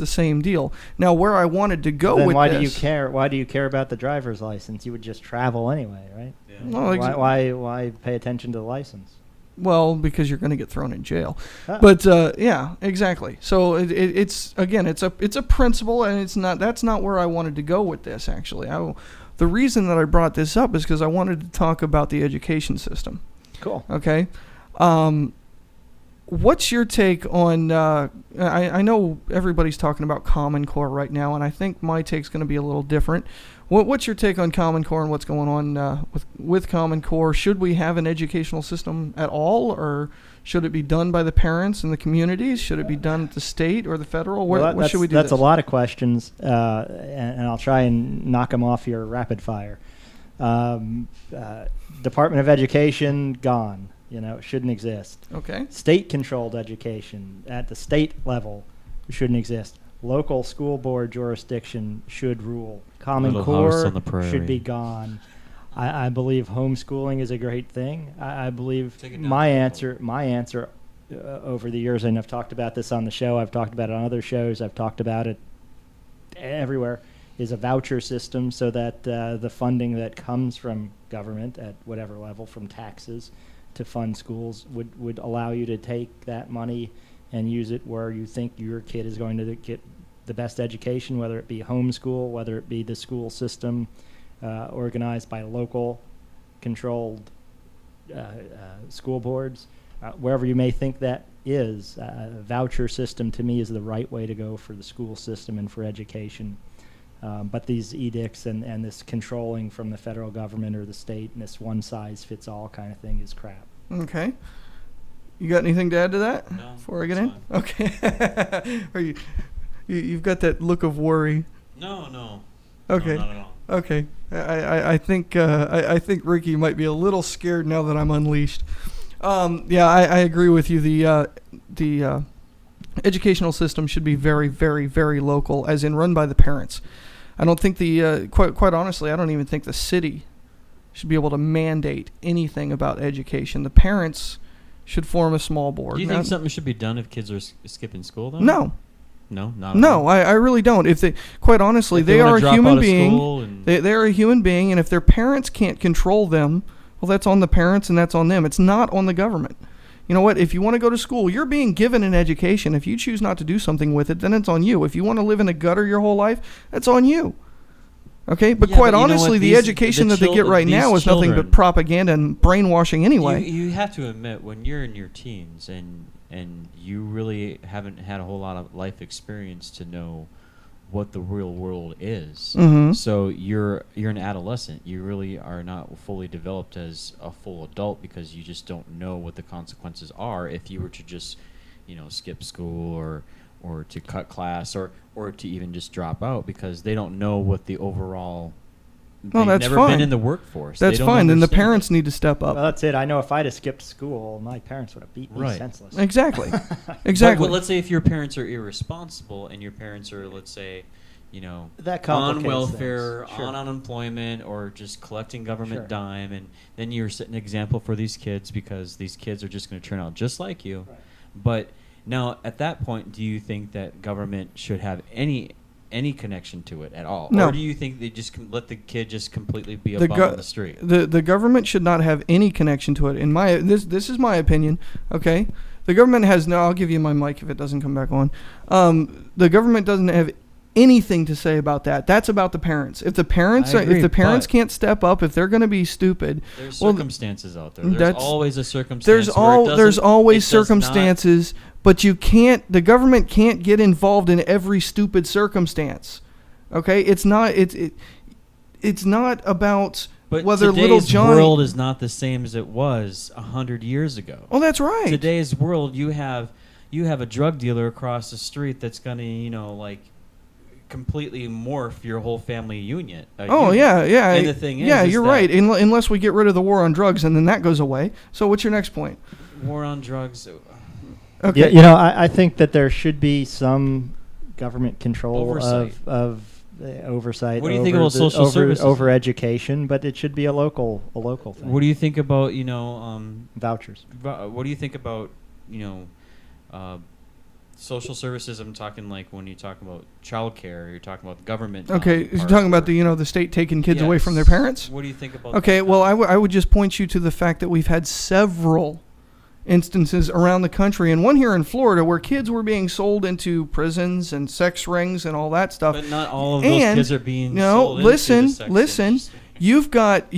same deal. Now, where I wanted to go Then with why this, do you care? Why do you care about the driver's license? You would just travel anyway, right? Well, Why pay attention to the license? Well, because you're going to get thrown in jail. Ah. But yeah, exactly. So it's a principle, and that's not where I wanted to go with this. Actually, the reason that I brought this up is because I wanted to talk about the education system. Cool. Okay. What's your take on? I know everybody's talking about Common Core right now, and I think my take's going to be a little different. What's your take on Common Core and what's going on with Common Core? Should we have an educational system at all, or should it be done by the parents and the communities? Should it be done at the state or the federal? What should we do? That's this? a lot of questions, and I'll try and knock them off your rapid fire. Department of Education gone. Shouldn't exist. Okay. State-controlled education at the state level shouldn't exist. Local school board jurisdiction should rule. Common Little House Core on the Prairie. should be gone. I believe homeschooling is a great thing. I believe Take it down my to the answer over the years, and I've talked about this on the show, I've talked about it on other shows, I've talked about it everywhere, is a voucher system so that the funding that comes from government at whatever level, from taxes to fund schools, would allow you to take that money and use it where you think your kid is going to get the best education, whether it be homeschool, whether it be the school system organized by local controlled school boards, wherever you may think that is. A voucher system to me is the right way to go for the school system and for education. But these edicts and this controlling from the federal government or the state and this one-size-fits-all kind of thing is crap. Okay. You got anything to add to that? No, Before I get that's in? Okay. Are you've got that look of worry. No. Okay. No, not at all. Okay. I think Ricky might be a little scared now that I'm unleashed. Yeah, I agree with you. The educational system should be very, very, very local, as in run by the parents. I don't think quite honestly, I don't even think the city should be able to mandate anything about education. The parents should form a small board. Do you think something should be done if kids are skipping school, though? No. No, not at No, all? I really don't. If they, quite honestly, If they wanna are a drop human out of being. school and- They're a human being, and if their parents can't control them, well, that's on the parents and that's on them. It's not on the government. You know what? If you want to go to school, you're being given an education. If you choose not to do something with it, then it's on you. If you want to live in a gutter your whole life, that's on you. Okay? But Yeah, quite but you know honestly, what? the These- education the that they get right these now is nothing children- but propaganda and brainwashing anyway. You have to admit, when you're in your teens and you really haven't had a whole lot of life experience to know what the real world is. Mhm. So you're an adolescent. You really are not fully developed as a full adult because you just don't know what the consequences are if you were to just, skip school or to cut class or to even just drop out because they don't know what the overall. Well, They've that's never fine. been in the workforce. That's They don't fine. Then the understand it. parents need to step up. Well, that's it. I know if I'd have skipped school, my parents would have beat me Right. senseless. Exactly. But Exactly. let's say if your parents are irresponsible and your parents are, let's say, That on complicates welfare, things. Sure. on unemployment, or just collecting government Sure. dime, and then you're setting an example for these kids because these kids are just going to turn out just like you. Right. But now, at that point, do you think that government should have any connection to it at all, No. or do you think they just let the kid just completely be a The bum go- on the street? The government should not have any connection to it. In my this is my opinion. Okay, the government has no. I'll give you my mic if it doesn't come back on. The government doesn't have anything to say about that. That's about the parents. If the parents I agree, if the parents but- can't step up, if they're going to be stupid, There's well, circumstances out there. There's that's- always a circumstance. there's where it there's doesn't- always it does not- circumstances, but you can't. The government can't get involved in every stupid circumstance. Okay, it's not it's not about But whether today's little Johnny. world is not the same as it was 100 years ago. Oh, that's right. Today's world, you have a drug dealer across the street that's going to, completely morph your whole family union. Oh yeah. And the thing is, yeah, is you're that right. Unless we get rid of the war on drugs, and then that goes away. So what's your next point? war on drugs. Okay. I think that there should be some government control Oversight. of oversight. What do you think over about the- social over, services? over education? But it should be a local thing. What do you think about Vouchers. what do you think about social services? I'm talking like when you talk about childcare, you're talking about the government. Okay, you're part talking about where- the the state taking kids away from their Yes. parents. What do you think about? Okay, that? well I would just point you to the fact that we've had several instances around the country, and one here in Florida where kids were being sold into prisons and sex rings and all that stuff. But not all of those And, kids are being no, sold into listen, the sex listen. industry. You've got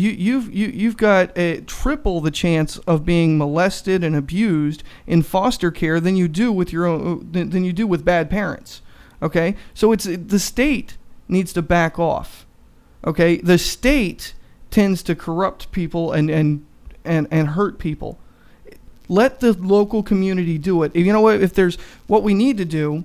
triple the chance of being molested and abused in foster care than you do with your own than you do with bad parents. Okay, so the state needs to back off. Okay, the state tends to corrupt people and hurt people. Let the local community do it. You know what? If there's what we need to do.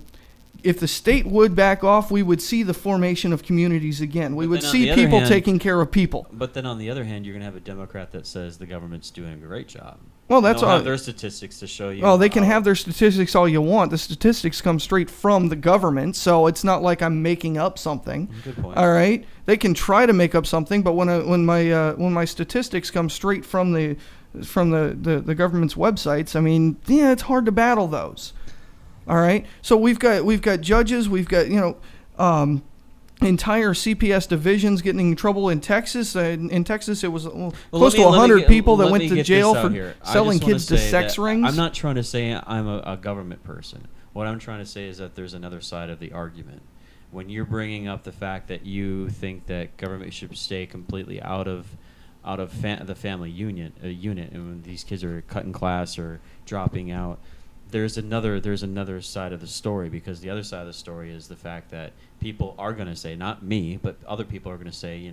If the state would back off, we would see the formation of communities again. We But would then on see the other people hand- taking care of people. But then on the other hand, you're going to have a Democrat that says the government's doing a great job. Well, And that's they'll all. have their statistics to show you. Well, they can how- have their statistics all you want. The statistics come straight from the government, so it's not like I'm making up something. Good point. All right, they can try to make up something, but when my statistics come straight from the government's websites, I mean, yeah, it's hard to battle those. All right, so we've got judges, we've got entire CPS divisions getting in trouble in Texas. In Texas, it was close to 100 people that went to jail for selling kids to sex rings. I'm not trying to say I'm a government person. What I'm trying to say is that there's another side of the argument. When you're bringing up the fact that you think that government should stay completely out of the family unit, and when these kids are cutting class or dropping out, there's another side of the story, because the other side of the story is the fact that people are going to say, not me, but other people are going to say,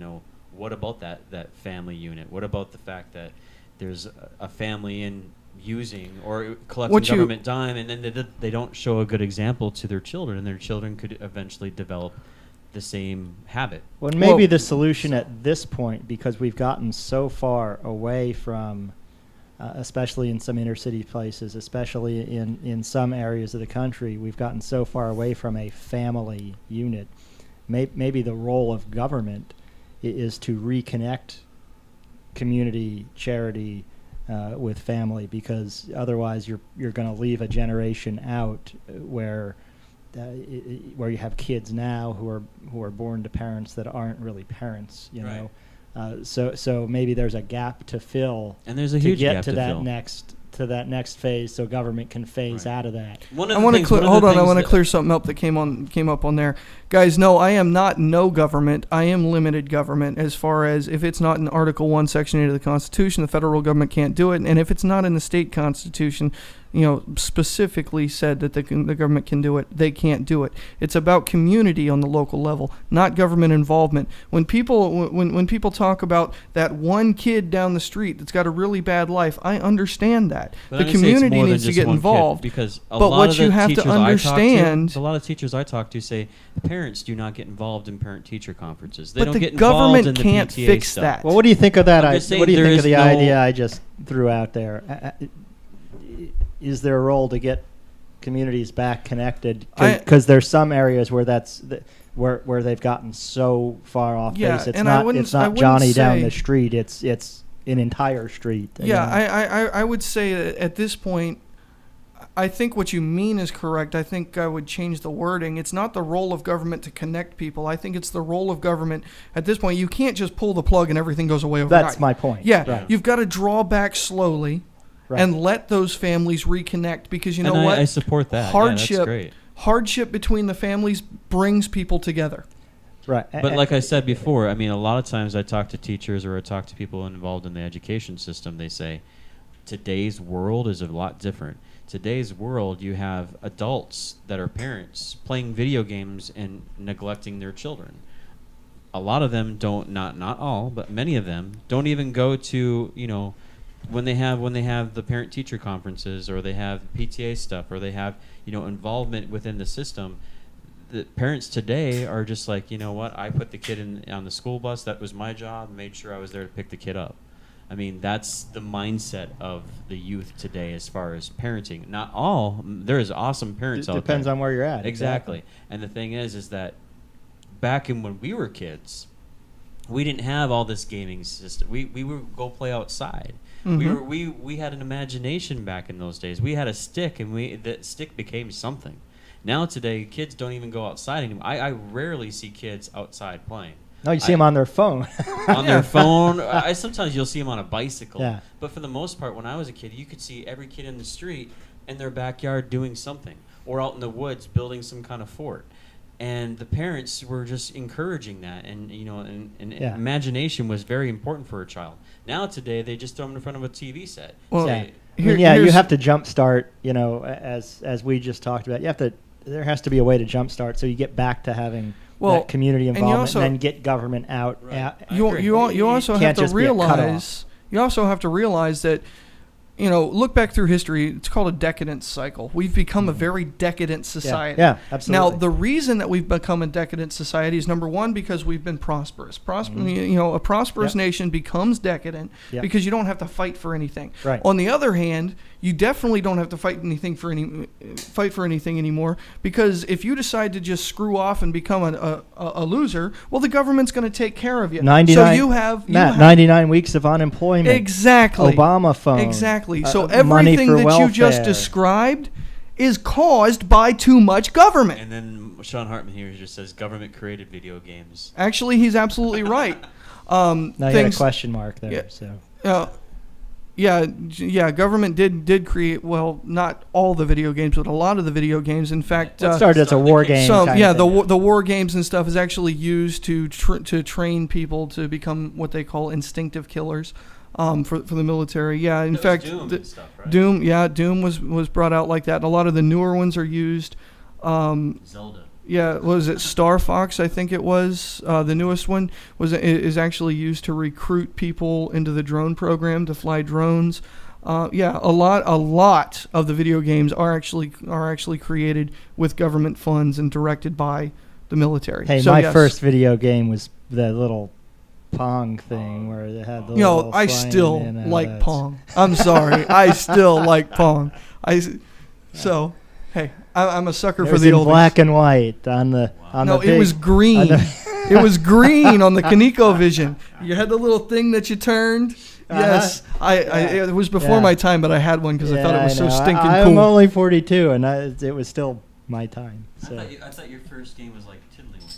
what about that family unit? What about the fact that there's a family in using or collecting government dime, and then they don't show a good example to their children, and their children could eventually develop the same habit. Well, maybe the solution at this point, because we've gotten so far away from especially in some inner city places, especially in some areas of the country, we've gotten so far away from a family unit. Maybe the role of government is to reconnect community, charity with family, because otherwise you're going to leave a generation out where you have kids now who are born to parents that aren't really parents, you Right. know. So maybe there's a gap to fill, And there's a to huge get gap to to that fill. next phase, so government can phase Right. out of that. One of I the want to things- clear. one of Hold the on. I things want to that- clear something up that came up on there, guys. No, I am not no government. I am limited government. As far as if it's not in Article 1, Section 8 of the Constitution, the federal government can't do it. And if it's not in the state constitution, specifically said that the government can do it, they can't do it. It's about community on the local level, not government involvement. When people talk about that one kid down the street that's got a really bad life, I understand that. But The I'm gonna say it's community more than needs to just get one kid, involved. because a But lot what of you the have to teachers I talk understand- a lot of teachers I talk to say parents do not get involved in parent-teacher conferences. They But don't the get involved government in the can't PTA fix stuff. that. Well, what do you think of that? I'm just saying What do you there think of is the no- idea I just threw out there? Is there a role to get communities back connected? Because there's some areas where where they've gotten so far off Yeah, base. It's and I not wouldn't- it's I not wouldn't Johnny down say- the street. It's an entire street. you Yeah, know? I would say that at this point, I think what you mean is correct. I think I would change the wording. It's not the role of government to connect people. I think it's the role of government at this point. You can't just pull the plug and everything goes away overnight. That's my point. Yeah, Right. you've got to draw back slowly Right. and let those families reconnect, because you know And what? I support that. Hardship, Yeah, that's great. hardship between the families brings people together. Right. But like I said before, I mean, a lot of times I talk to teachers or I talk to people involved in the education system. They say, today's world is a lot different. Today's world, you have adults that are parents playing video games and neglecting their children. A lot of them don't, not all, but many of them don't even go to, when they have the parent-teacher conferences, or they have PTA stuff, or they have, involvement within the system. The parents today are just like, you know what, I put the kid on the school bus, that was my job, made sure I was there to pick the kid up. I mean, that's the mindset of the youth today as far as parenting. Not all, there is awesome parents out there. Depends on where you're at. Exactly. And the thing is that back in when we were kids, we didn't have all this gaming system. We would go play outside. Mhm. We had an imagination back in those days. We had a stick, and that stick became something. Now today, kids don't even go outside anymore. I rarely see kids outside playing. No, you see them on their phone. On their phone. Sometimes you'll see them on a bicycle. Yeah. But for the most part, when I was a kid, you could see every kid in the street in their backyard doing something, or out in the woods building some kind of fort. And the parents were just encouraging that, and Yeah. imagination was very important for a child. Now today, they just throw them in front of a TV set. Well, Yeah. Say, I mean, you here's- have to jumpstart. As we just talked about, there has to be a way to jumpstart, so you get back to having Well, that community and you involvement, also- and then get government out. Right. out- I You agree. you also have can't to just be a cutoff. realize that look back through history. It's called a decadence cycle. We've become a very decadent society. Yeah, absolutely. Now, the reason that we've become a decadent society is, number one, because we've been prosperous. A prosperous Yep. nation becomes decadent Yep. because you don't have to fight for anything. Right. On the other hand, you definitely don't have to fight for anything anymore, because if you decide to just screw off and become a loser, well, the government's going to take care of you. 99 So you have 99 weeks of unemployment. Exactly. Obama phone. Exactly. So money everything for that you just welfare. described is caused by too much government. And then Sean Hartman here just says government created video games. Actually, he's absolutely right. Now you got a Things, question mark there. Yeah. So yeah, government did create, well, not all the video games, but a lot of the video games. In fact, it started as a war game. some kind yeah of the thing. the war games and stuff is actually used to train people to become what they call instinctive killers, for the military. Yeah, in That was fact, Doom and stuff, right? Doom was brought out like that. And a lot of the newer ones are used. Zelda. Yeah, what was it, Star Fox? I think it was the newest one is actually used to recruit people into the drone program to fly drones. Yeah, a lot of the video games are actually created with government funds and directed by the military. Hey, So, my yes. first video game was the little Pong thing where they had the No, little I flying still in and like out. Pong. I'm sorry. I still like Pong. So, hey, I'm a sucker It for was the in oldies. black and white on the on No, the big, it was green. on the- It was green on the ConocoVision. You had the little thing that you turned. Yes, Yeah. it was before Yeah. my time, but I had one because I thought it was so know. stinking I'm cool. only 42, and it was still my time. So. I thought your first game was like Tiddlywinks,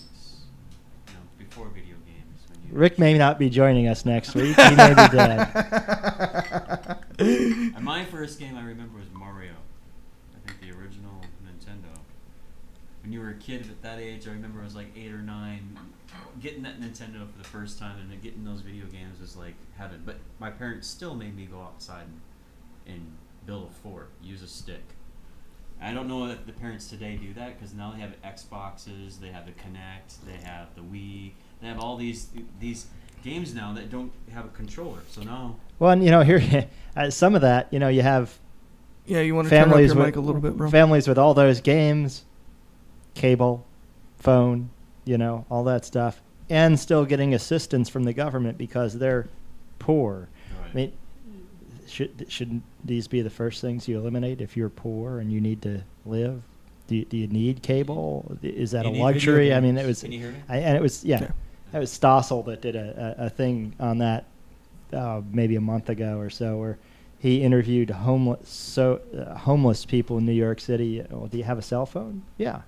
before video games. When you Rick may not be joining us next week. He may be dead. And my first game I remember was Mario. I think the original Nintendo. When you were a kid at that age, I remember I was like 8 or 9. Getting that Nintendo for the first time and then getting those video games was like heaven. But my parents still made me go outside and build a fort, use a stick. I don't know if the parents today do that because now they have Xboxes, they have the Kinect, they have the Wii, they have all these games now that don't have a controller. So now Well, and here, some of that, you have Yeah, you want to turn up families your with mic a little bit, bro? families with all those games, cable, phone, all that stuff, and still getting assistance from the government because they're poor. I mean, shouldn't these be the first things you eliminate if you're poor and you need to live? Do you need cable? Is that You a need luxury? video I mean, games. it was, Can you hear me? and it was, Yeah. That was Stossel that did a thing on that maybe a month ago or so, where he interviewed homeless people in New York City. Well, do you have a cell phone? Yeah.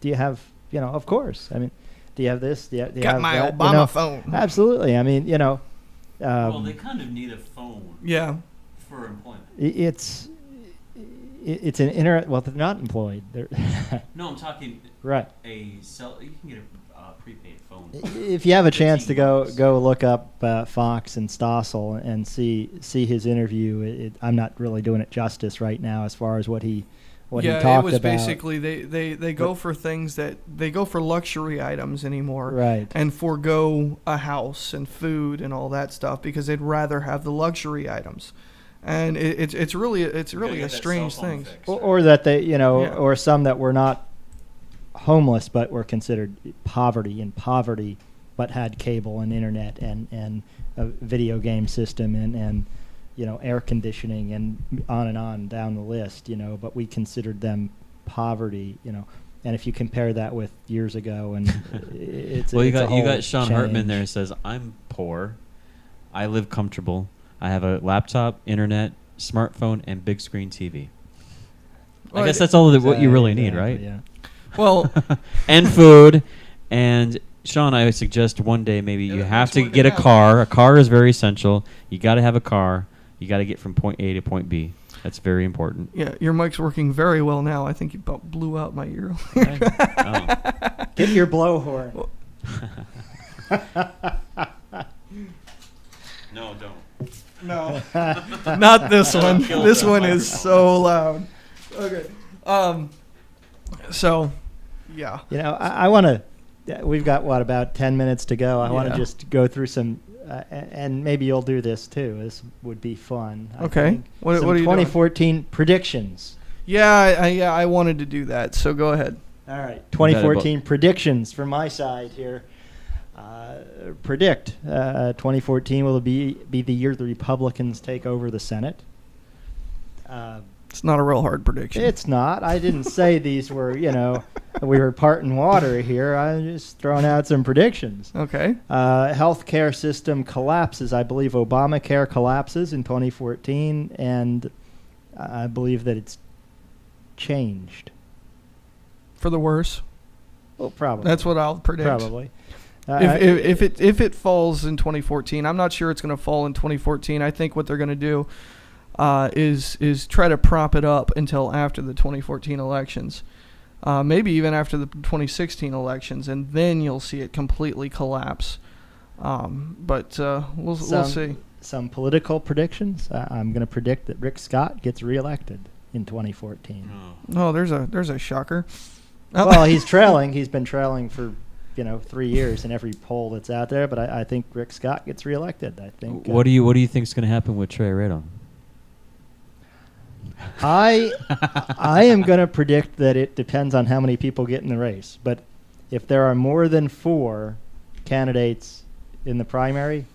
Do you have, of course. I mean, do you have this? Do you Got have my that? Obama phone. Absolutely. I mean, Well, they kind of need a phone Yeah. for employment. it's an internet. Well, they're not employed. They're No, I'm talking right. a cell. You can get a prepaid phone. If you have a chance to 15 go look up Fox and Stossel and see his interview, I'm not really doing it justice right now as far as what he yeah, talked it was about. basically they go for things that they go for luxury items anymore, Right. and forego a house and food and all that stuff because they'd rather have the luxury items, and it's really a strange thing. Or that they, Yeah. or some that were not homeless but were considered poverty, but had cable and internet and a video game system and air conditioning and on down the list, but we considered them poverty, and if you compare that with years ago, and it's Well, it's you a whole got Sean Hartman there. change. Says I'm poor, I live comfortable, I have a laptop, internet, smartphone, and big screen TV. Well, I guess that's all that what you really need, Exactly, right? Yeah. Well, And food. And Sean, I would suggest one day maybe Yeah, you that have makes to working get a out. car. A car is very essential. You got to have a car. You got to get from point A to point B. That's very important. yeah, your mic's working very well now. I think you about blew out my ear. Oh. Get your blowhorn. No, don't. No, not this one. Kill This the one is microphone. so loud. Okay. So, yeah. I want to. We've got about 10 minutes to go. I want Yeah. to just go through some, and maybe you'll do this too. This would be fun. I Okay. think. What Some are you doing? 2014 predictions. Yeah, I wanted to do that. So go ahead. All right, 2014 predictions from my side here. Predict 2014 will be the year the Republicans take over the Senate. It's not a real hard prediction. It's not. I didn't say these were, we were parting water here. I'm just throwing out some predictions. Okay. Healthcare system collapses. I believe Obamacare collapses in 2014, and I believe that it's changed. For the worse. Well, probably. That's what I'll predict. Probably. If it falls in 2014, I'm not sure it's going to fall in 2014. I think what they're going to do is try to prop it up until after the 2014 elections, maybe even after the 2016 elections, and then you'll see it completely collapse. But we'll see. Some political predictions. I'm going to predict that Rick Scott gets reelected in 2014. Oh, there's a shocker. Well, he's trailing. He's been trailing for 3 years in every poll that's out there. But I think Rick Scott gets reelected. I think. What do you think is going to happen with Trey Radon? I am going to predict that it depends on how many people get in the race. But if there are more than 4 candidates in the primary,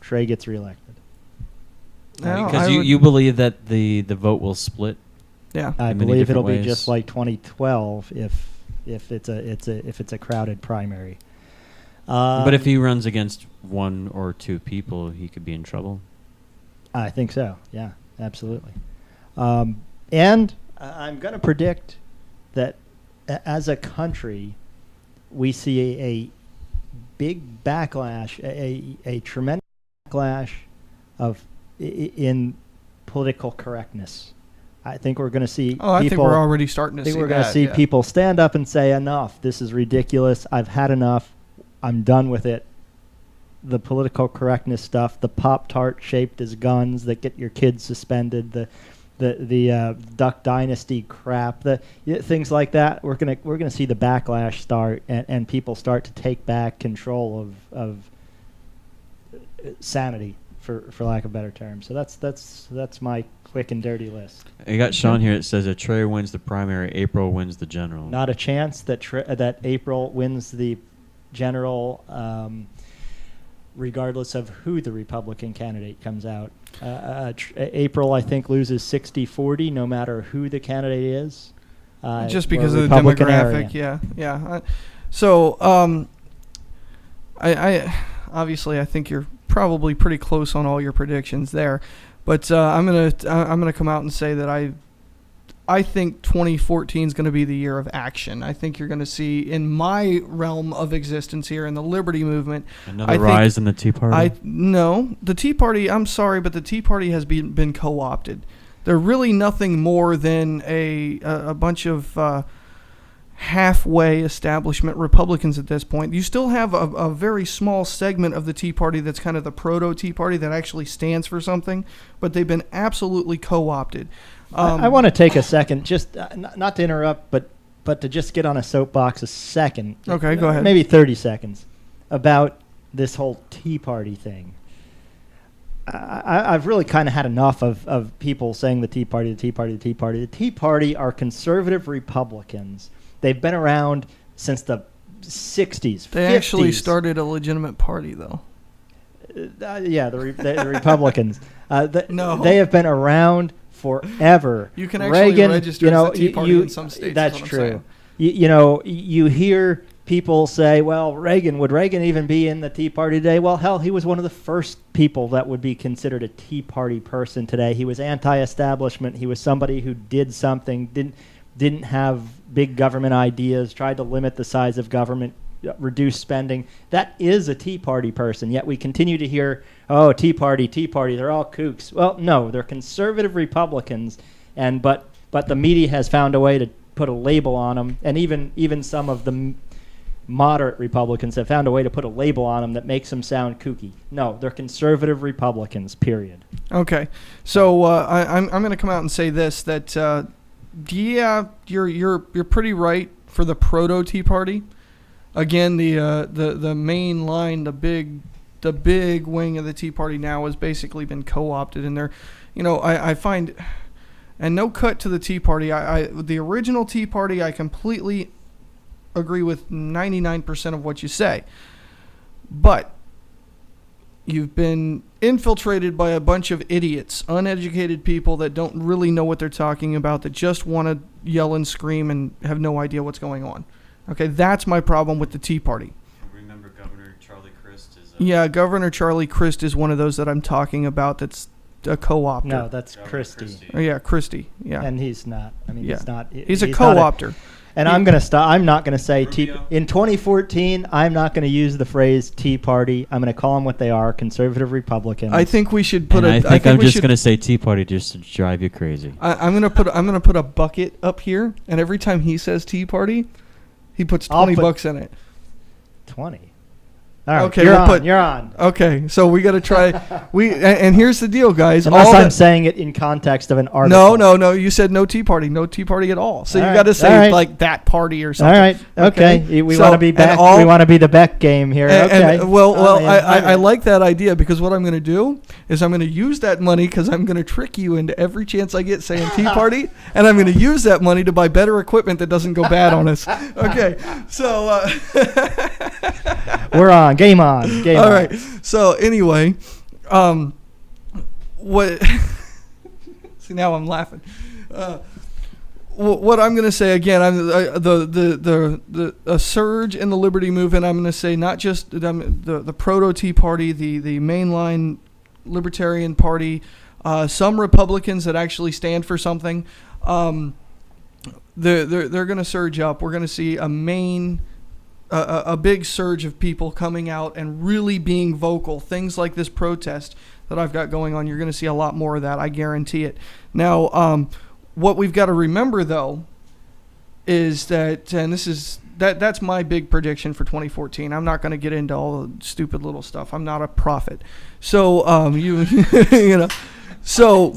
Trey gets reelected. No, Because I would- you believe that the vote will split. Yeah. I in many believe it'll different be just ways. like 2012 if it's a crowded primary. But if he runs against one or two people, he could be in trouble. I think so. Yeah, absolutely. And I'm going to predict that as a country, we see a big backlash, a tremendous backlash in political correctness. I think we're going to see Oh, I think people. we're already starting to I think see we're going to that, see yeah. people stand up and say, "Enough! This is ridiculous. I've had enough. I'm done with it." The political correctness stuff, the Pop-Tart shaped as guns that get your kids suspended, the Duck Dynasty crap, things like that. We're gonna see the backlash start, and people start to take back control of sanity, for lack of a better term. So that's my quick and dirty list. I got Sean here. It says that Trey wins the primary, April wins the general. Not a chance that April wins the general. Regardless of who the Republican candidate comes out. April, I think, loses 60-40 no matter who the candidate is. Just or because of the Republican demographic, area. yeah. I obviously I think you're probably pretty close on all your predictions there, but I'm gonna come out and say that I think 2014 is going to be the year of action. I think you're going to see in my realm of existence here in the Liberty Movement. Another rise in the Tea Party. No, the Tea Party. I'm sorry, but the Tea Party has been co-opted. They're really nothing more than a bunch of halfway establishment Republicans at this point. You still have a very small segment of the Tea Party that's kind of the proto-Tea Party that actually stands for something, but they've been absolutely co-opted. I want to take a second, just not to interrupt, but to just get on a soapbox a second. Okay, go ahead. Maybe 30 seconds about this whole Tea Party thing. I've really kind of had enough of people saying the Tea Party, the Tea Party, the Tea Party. The Tea Party are conservative Republicans. They've been around since the 60s, They 50s. actually started a legitimate party, though. Yeah, the Republicans. No. They have been around forever. You can actually Reagan, register you know, as the Tea Party in some states. That's is what I'm true. saying. You know, you hear people say, well, would Reagan even be in the Tea Party today? Well, hell, he was one of the first people that would be considered a Tea Party person today. He was anti-establishment. He was somebody who did something, didn't have big government ideas, tried to limit the size of government, reduce spending. That is a Tea Party person, yet we continue to hear, oh, Tea Party, they're all kooks. Well, no, they're conservative Republicans, but the media has found a way to put a label on them, and even some of the moderate Republicans have found a way to put a label on them that makes them sound kooky. No, they're conservative Republicans, period. Okay, so I'm going to come out and say this, that yeah, you're pretty right for the proto Tea Party. Again, the main line, the big wing of the Tea Party now has basically been co-opted, and they're, I find, and no cut to the Tea Party. The original Tea Party, I completely agree with 99% of what you say, but you've been infiltrated by a bunch of idiots, uneducated people that don't really know what they're talking about, that just want to yell and scream and have no idea what's going on. Okay, that's my problem with the Tea Party. Remember Governor Charlie Crist is Yeah, Governor Charlie Crist is one of those that I'm talking about that's a co-opter. No, that's Governor Christie. Christie. Oh, yeah, Christie. Yeah. And he's not. I mean, Yeah. he's not. He's a not co-opter. And I'm going to stop. I'm not going to say Rubio. in 2014. I'm not going to use the phrase Tea Party. I'm going to call them what they are: conservative Republicans. I think we should put And a. I think I'm we just should- going to say Tea Party just to drive you crazy. I'm gonna put a bucket up here, and every time he says Tea Party, he puts I'll 20 put- bucks in it. 20. All right. Okay, you're we'll on. put- You're on. Okay, so we got to try. And here's the deal, guys. Unless all I'm that- saying it in context of an article. No. You said no Tea Party at all. So All you right, got to say all right. like that party or All something. right. Okay. We So, want to be and back. all- We want to be the Beck game here. Okay. Well, I'm in, I'm I in. like that idea, because what I'm going to do is I'm going to use that money, because I'm going to trick you into every chance I get saying Tea Party, and I'm going to use that money to buy better equipment that doesn't go bad on us. Okay, so We're on. Game on. Game All on. right. So anyway, what? See, now I'm laughing. What I'm going to say again, a surge in the liberty movement. I'm going to say not just the proto Tea Party, the mainline Libertarian Party, some Republicans that actually stand for something. They're going to surge up. We're going to see a big surge of people coming out and really being vocal. Things like this protest that I've got going on, you're going to see a lot more of that. I guarantee it. Now, what we've got to remember, though, is that, and that's my big prediction for 2014. I'm not going to get into all the stupid little stuff. I'm not a prophet. So, you know, so...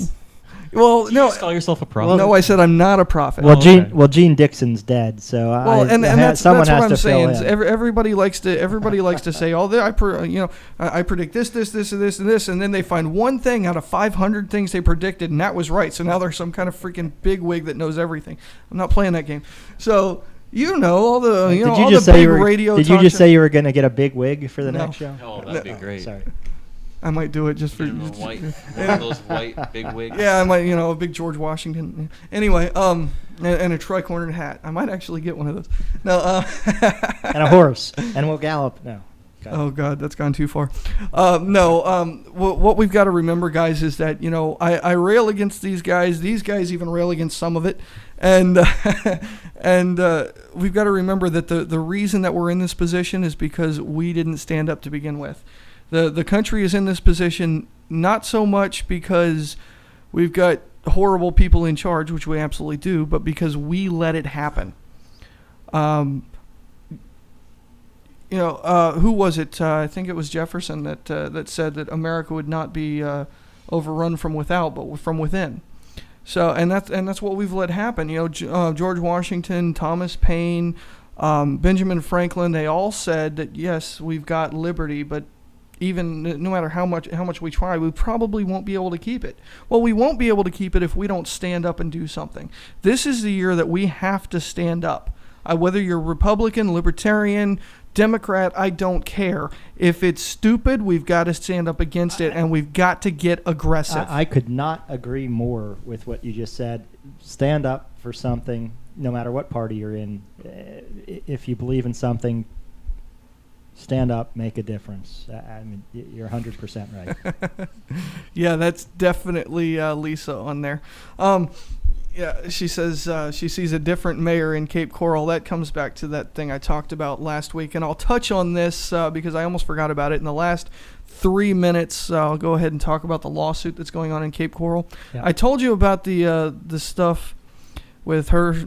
Well, Did you no. just call yourself a prophet? No, I said I'm not a prophet. Well, okay. Gene Dixon's dead, so Well, and someone that's has what to I'm saying. fill in. Everybody likes to say, "Oh, I predict this, and this," and then they find one thing out of 500 things they predicted, and that was right. So now there's some kind of freaking bigwig that knows everything. I'm not playing that game. So all the all the big radio. Did you talk just show- say you were going to get a big wig for the No. next show? Oh, that'd be great. Sorry. I might do it just for. Get him a one of those white big wigs. Yeah, I might, a big George Washington. Anyway, and a tri-cornered hat. I might actually get one of those. No, And a horse, and we'll gallop. No. Got it. Oh God, that's gone too far. What we've got to remember, guys, is that I rail against these guys. These guys even rail against some of it, and we've got to remember that the reason that we're in this position is because we didn't stand up to begin with. The country is in this position not so much because we've got horrible people in charge, which we absolutely do, but because we let it happen. Who was it? I think it was Jefferson that said that America would not be overrun from without, but from within. So, and that's what we've let happen. George Washington, Thomas Paine, Benjamin Franklin, they all said that yes, we've got liberty, but even no matter how much we try, we probably won't be able to keep it. Well, we won't be able to keep it if we don't stand up and do something. This is the year that we have to stand up. Whether you're Republican, Libertarian, Democrat, I don't care. If it's stupid, we've got to stand up against it, and we've got to get aggressive. I could not agree more with what you just said. Stand up for something, no matter what party you're in. If you believe in something, stand up, make a difference. I mean, you're 100% right. Yeah, that's definitely Lisa on there. Yeah, she says she sees a different mayor in Cape Coral. That comes back to that thing I talked about last week, and I'll touch on this because I almost forgot about it. In the last 3 minutes, I'll go ahead and talk about the lawsuit that's going on in Cape Coral. Yeah. I told you about the stuff with her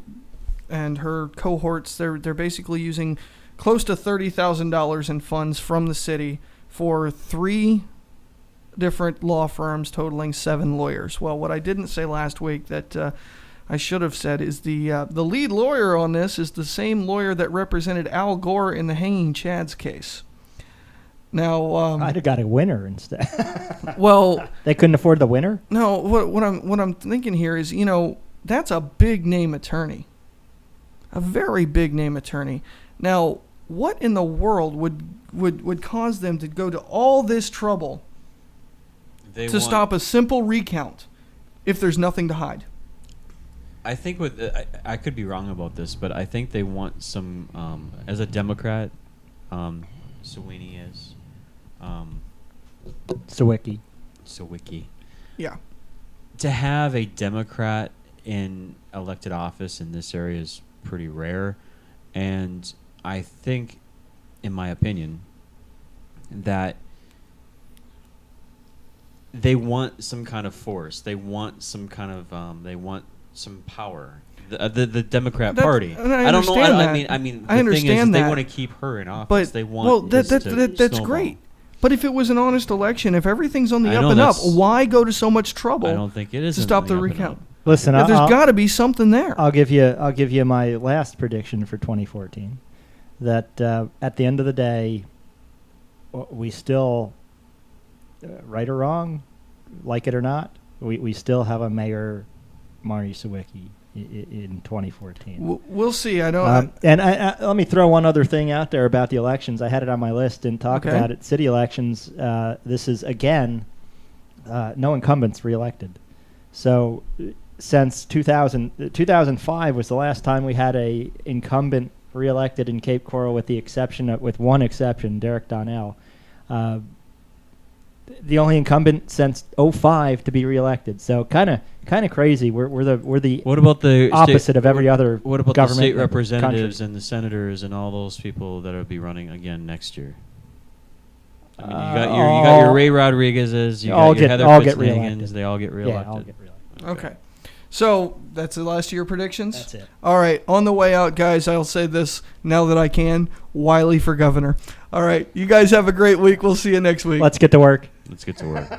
and her cohorts. They're basically using close to $30,000 in funds from the city for 3 different law firms totaling 7 lawyers. Well, what I didn't say last week that I should have said is the lead lawyer on this is the same lawyer that represented Al Gore in the Hanging Chads case. Now, I'd have got a winner instead. well, They couldn't afford the winner? no, what I'm thinking here is, that's a big name attorney, a very big name attorney. Now, what in the world would cause them to go to all this trouble to stop a simple recount if there's nothing to hide? I think I could be wrong about this, but I think they want some as a Democrat, Sweeney is, Sawicki. Sawicki, Yeah. to have a Democrat in elected office in this area is pretty rare, and I think, in my opinion, that they want some kind of force. They want some kind of. They want some power. The Democrat Party. And I don't know. understand I that. mean, I the thing is, understand they that. want to keep her in office. But they want. well, this to that's snowball. great. But if it was an honest election, if everything's on the I up know and up, that's- why go to so much trouble I don't think it is to stop the recount? Listen, There's got to be something there. I'll give you my last prediction for 2014. That at the end of the day, we still, right or wrong, like it or not, we still have a mayor, Marty Sawicki, in 2014. We'll see. I don't. And let me throw one other thing out there about the elections. I had it on my list. Didn't talk Okay. about it. City elections. This is again, no incumbents reelected. So since 2005 was the last time we had a incumbent reelected in Cape Coral, with one exception, Derek Donnell. The only incumbent since 2005 to be reelected. So kind of crazy. We're the What about the opposite of every other What about the government state in the representatives country. and the senators and all those people that will be running again next year? I mean, you all- got your Ray Rodriguez's, you all got your get- Heather all get Fitzpatrick, reelected. they all get Yeah, reelected. I'll get reelected. Okay. So that's the last of your predictions? That's it. All right. On the way out, guys, I'll say this now that I can. Wiley for governor. All right. You guys have a great week. We'll see you next week. Let's get to work. Let's get to work.